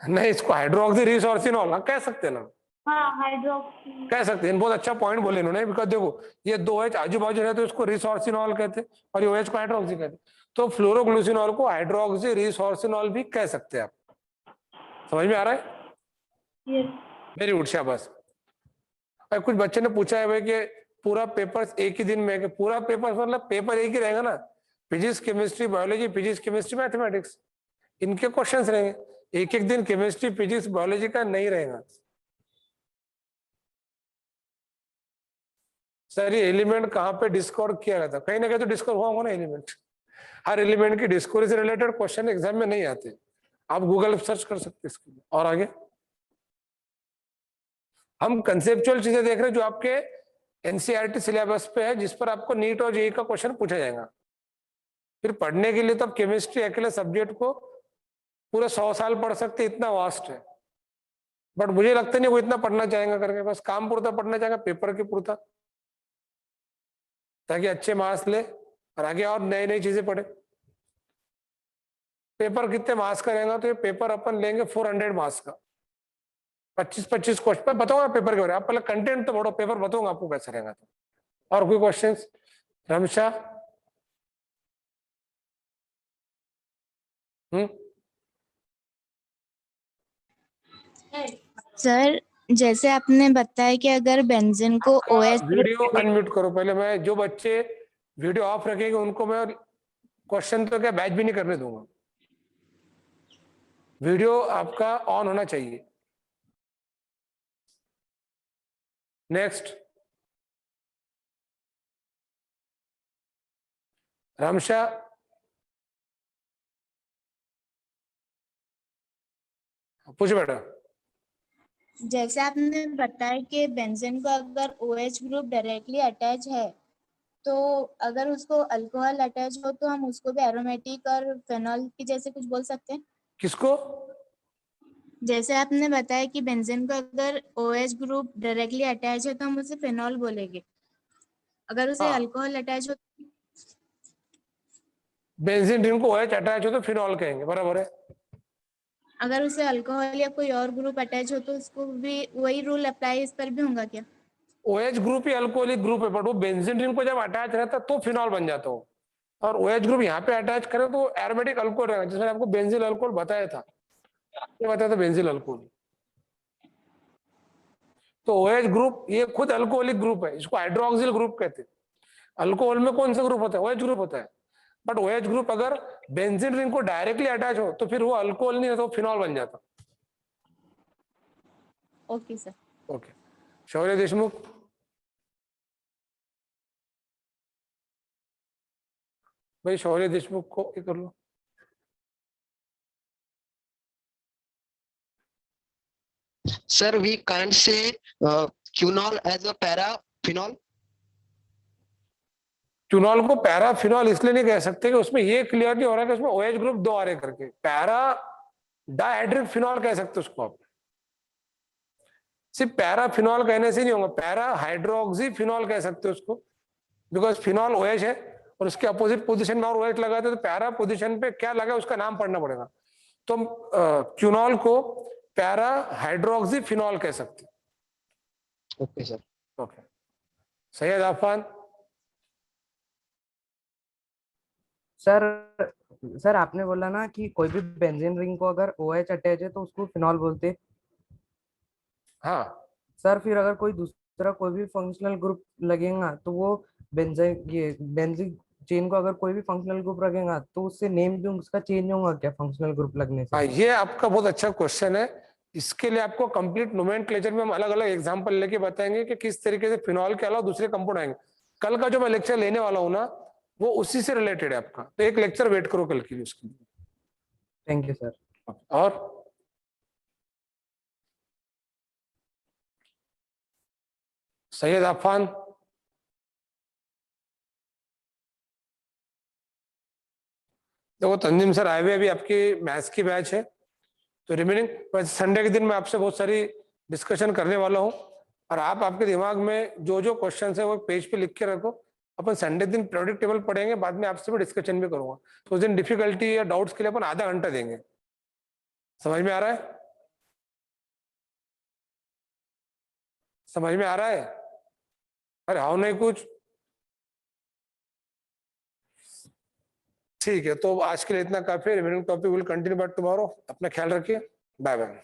नहीं, इसको हाइड्रोक्सी रिसोर्सिनॉल कह सकते हैं ना, हाँ, हाइड्रोक्सी। कह सकते हैं। बहुत अच्छा पॉइंट बोले इन्होंने। बिकॉज देखो ये दो एच आजू बाजू रहते तो इसको रिसोर्सिनॉल कहते हैं और ये OH को हाइड्रोक्सी कहते हैं। तो फ्लोरोग्लूसिनॉल को हाइड्रोक्सी रिसोर्सिनॉल भी कह सकते हैं आप। समझ में आ रहा है? यस। वेरी गुड, शाबाश। और कुछ बच्चे ने पूछा है भाई कि पूरा पेपर एक ही दिन में है, कि पूरा पेपर मतलब पेपर एक ही रहेगा ना, physics chemistry biology, physics chemistry mathematics, इनके क्वेश्चंस रहेंगे। एक एक दिन केमिस्ट्री फिजिक्स बायोलॉजी का नहीं रहेगा। सर ये एलिमेंट कहाँ पे डिस्कवर किया गया था? कहीं ना कहीं तो डिस्कवर हुआ होगा ना एलिमेंट। हर एलिमेंट की डिस्कवरी से रिलेटेड क्वेश्चन एग्जाम में नहीं आते, आप गूगल सर्च कर सकते हैं इसके लिए। और आगे हम कंसेप्चुअल चीजें देख रहे हैं जो आपके एनसीईआरटी सिलेबस पे है, जिस पर आपको नीट और जेईई का क्वेश्चन पूछा जाएगा। फिर पढ़ने के लिए तो आप केमिस्ट्री अकेले सब्जेक्ट को पूरे 100 साल पढ़ सकते, इतना वास्ट है। बट मुझे लगता नहीं वो इतना पढ़ना चाहेगा करके, बस काम पुरता पढ़ना चाहेगा, पेपर के पुरता। ताकि अच्छे मार्क्स ले और आगे और नई नई चीजें पढ़े। पेपर कितने मार्क्स का रहेगा, तो ये पेपर अपन लेंगे 400 मार्क्स का, 25-25 क्वेश्चन बताऊंगा पेपर के बारे में। आप पहले कंटेंट तो पढ़ो, पेपर बताऊंगा आपको कैसा रहेगा। तो और कोई क्वेश्चंस? रमशा? सर जैसे आपने बताया कि अगर बेंजीन को OH वीडियो अनम्यूट करो पहले। मैं जो बच्चे वीडियो ऑफ रखेंगे उनको मैं क्वेश्चन तो क्या बैच भी नहीं करने दूंगा। वीडियो आपका ऑन होना चाहिए। नेक्स्ट, रामशा? पूछ बेटा। जैसे आपने बताया कि बेंजीन को अगर OH ग्रुप डायरेक्टली अटैच है, तो अगर उसको अल्कोहल अटैच हो तो हम उसको भी एरोमेटिक और फेनॉल की जैसे कुछ बोल सकते हैं। किसको? जैसे आपने बताया कि बेंजीन को अगर OH ग्रुप डायरेक्टली अटैच है तो हम उसे फेनॉल बोलेंगे, अगर उसे हाँ, अल्कोहल अटैच हो बेंजीन रिंग को OH अटैच हो तो फिनॉल कहेंगे, बराबर है। अगर उसे अल्कोहल या कोई और ग्रुप अटैच हो तो उसको भी वही रूल अप्लाई इस पर भी होगा क्या? OH ग्रुप ही अल्कोहलिक ग्रुप है, बट वो बेंजीन रिंग को जब अटैच रहता है तो फिनॉल बन जाता हो। और OH ग्रुप यहाँ पे अटैच करे तो एरोमेटिक अल्कोहल रहेगा, जिसमें आपको बेंजील अल्कोहल बताया था। ये बताया था बेंजील अल्कोहल। तो OH ग्रुप ये खुद अल्कोहलिक ग्रुप है, इसको हाइड्रोक्सिल ग्रुप कहते हैं। अल्कोहल में कौन सा ग्रुप होता है? OH ग्रुप होता है। बट OH ग्रुप अगर बेंजीन रिंग को डायरेक्टली अटैच हो तो फिर वो अल्कोहल नहीं होता, वो फिनॉल बन जाता। Okay sir. ओके। शौर्य देशमुख? भाई शौर्य देशमुख को ये कर लो। Sir, we can't say quinol as a paraphenol. क्यूनॉल को पैराफिनॉल इसलिए नहीं कह सकते कि उसमें ये क्लियर नहीं हो रहा कि उसमें OH ग्रुप 2 आ रहे करके। पैरा डाइहाइड्रिक फिनॉल कह सकते उसको आप। सिर्फ पैराफिनॉल कहने से नहीं होगा, पैरा हाइड्रोक्सी फिनॉल कह सकते हो उसको, बिकॉज फिनॉल OH है और उसके अपोजिट पोजीशन में और OH लगाते तो पैरा पोजीशन पे क्या लगा उसका नाम पढ़ना पड़ेगा। तो क्यूनॉल को पैरा हाइड्रोक्सी फिनॉल कह सकते। Okay, sir. Okay. Syed Afan? Sir आपने बोला ना कि कोई भी बेंजीन रिंग को अगर OH अटैच है तो उसको फिनॉल बोलते हैं। हाँ, सर फिर अगर कोई दूसरा कोई भी फंक्शनल ग्रुप लगेगा तो वो बेंजीन चेन को अगर कोई भी फंक्शनल ग्रुप रखेगा तो उससे नेम भी उसका चेंज होगा क्या फंक्शनल ग्रुप लगने से? ये आपका बहुत अच्छा क्वेश्चन है। इसके लिए आपको कंप्लीट नोमेनक्लेचर में हम अलग अलग एग्जांपल लेके बताएंगे कि किस तरीके से फिनॉल के अलावा दूसरे कंपाउंड आएंगे। कल का जो मैं लेक्चर लेने वाला हूं ना, वो उसी से रिलेटेड है आपका, तो एक लेक्चर वेट करो कल के लिए उसके लिए। Thank you sir. और सैयद आफान? देखो तंजीम सर आए हुए अभी आपकी मैथ्स की बैच है, तो रिमेनिंग संडे के दिन मैं आपसे बहुत सारी डिस्कशन करने वाला हूँ। और आप आपके दिमाग में जो जो क्वेश्चन है वो पेज पे लिख के रखो। अपन संडे दिन प्रोडक्ट टेबल पढ़ेंगे, बाद में आपसे भी डिस्कशन भी करूंगा। तो उस दिन डिफिकल्टी या डाउट्स के लिए अपन आधा घंटा देंगे। समझ में आ रहा है? समझ में आ रहा है? अरे हाँ नहीं कुछ? ठीक है, तो आज के लिए इतना काफी है। Remaining topic will continue by tomorrow. अपना ख्याल रखिए। Bye bye.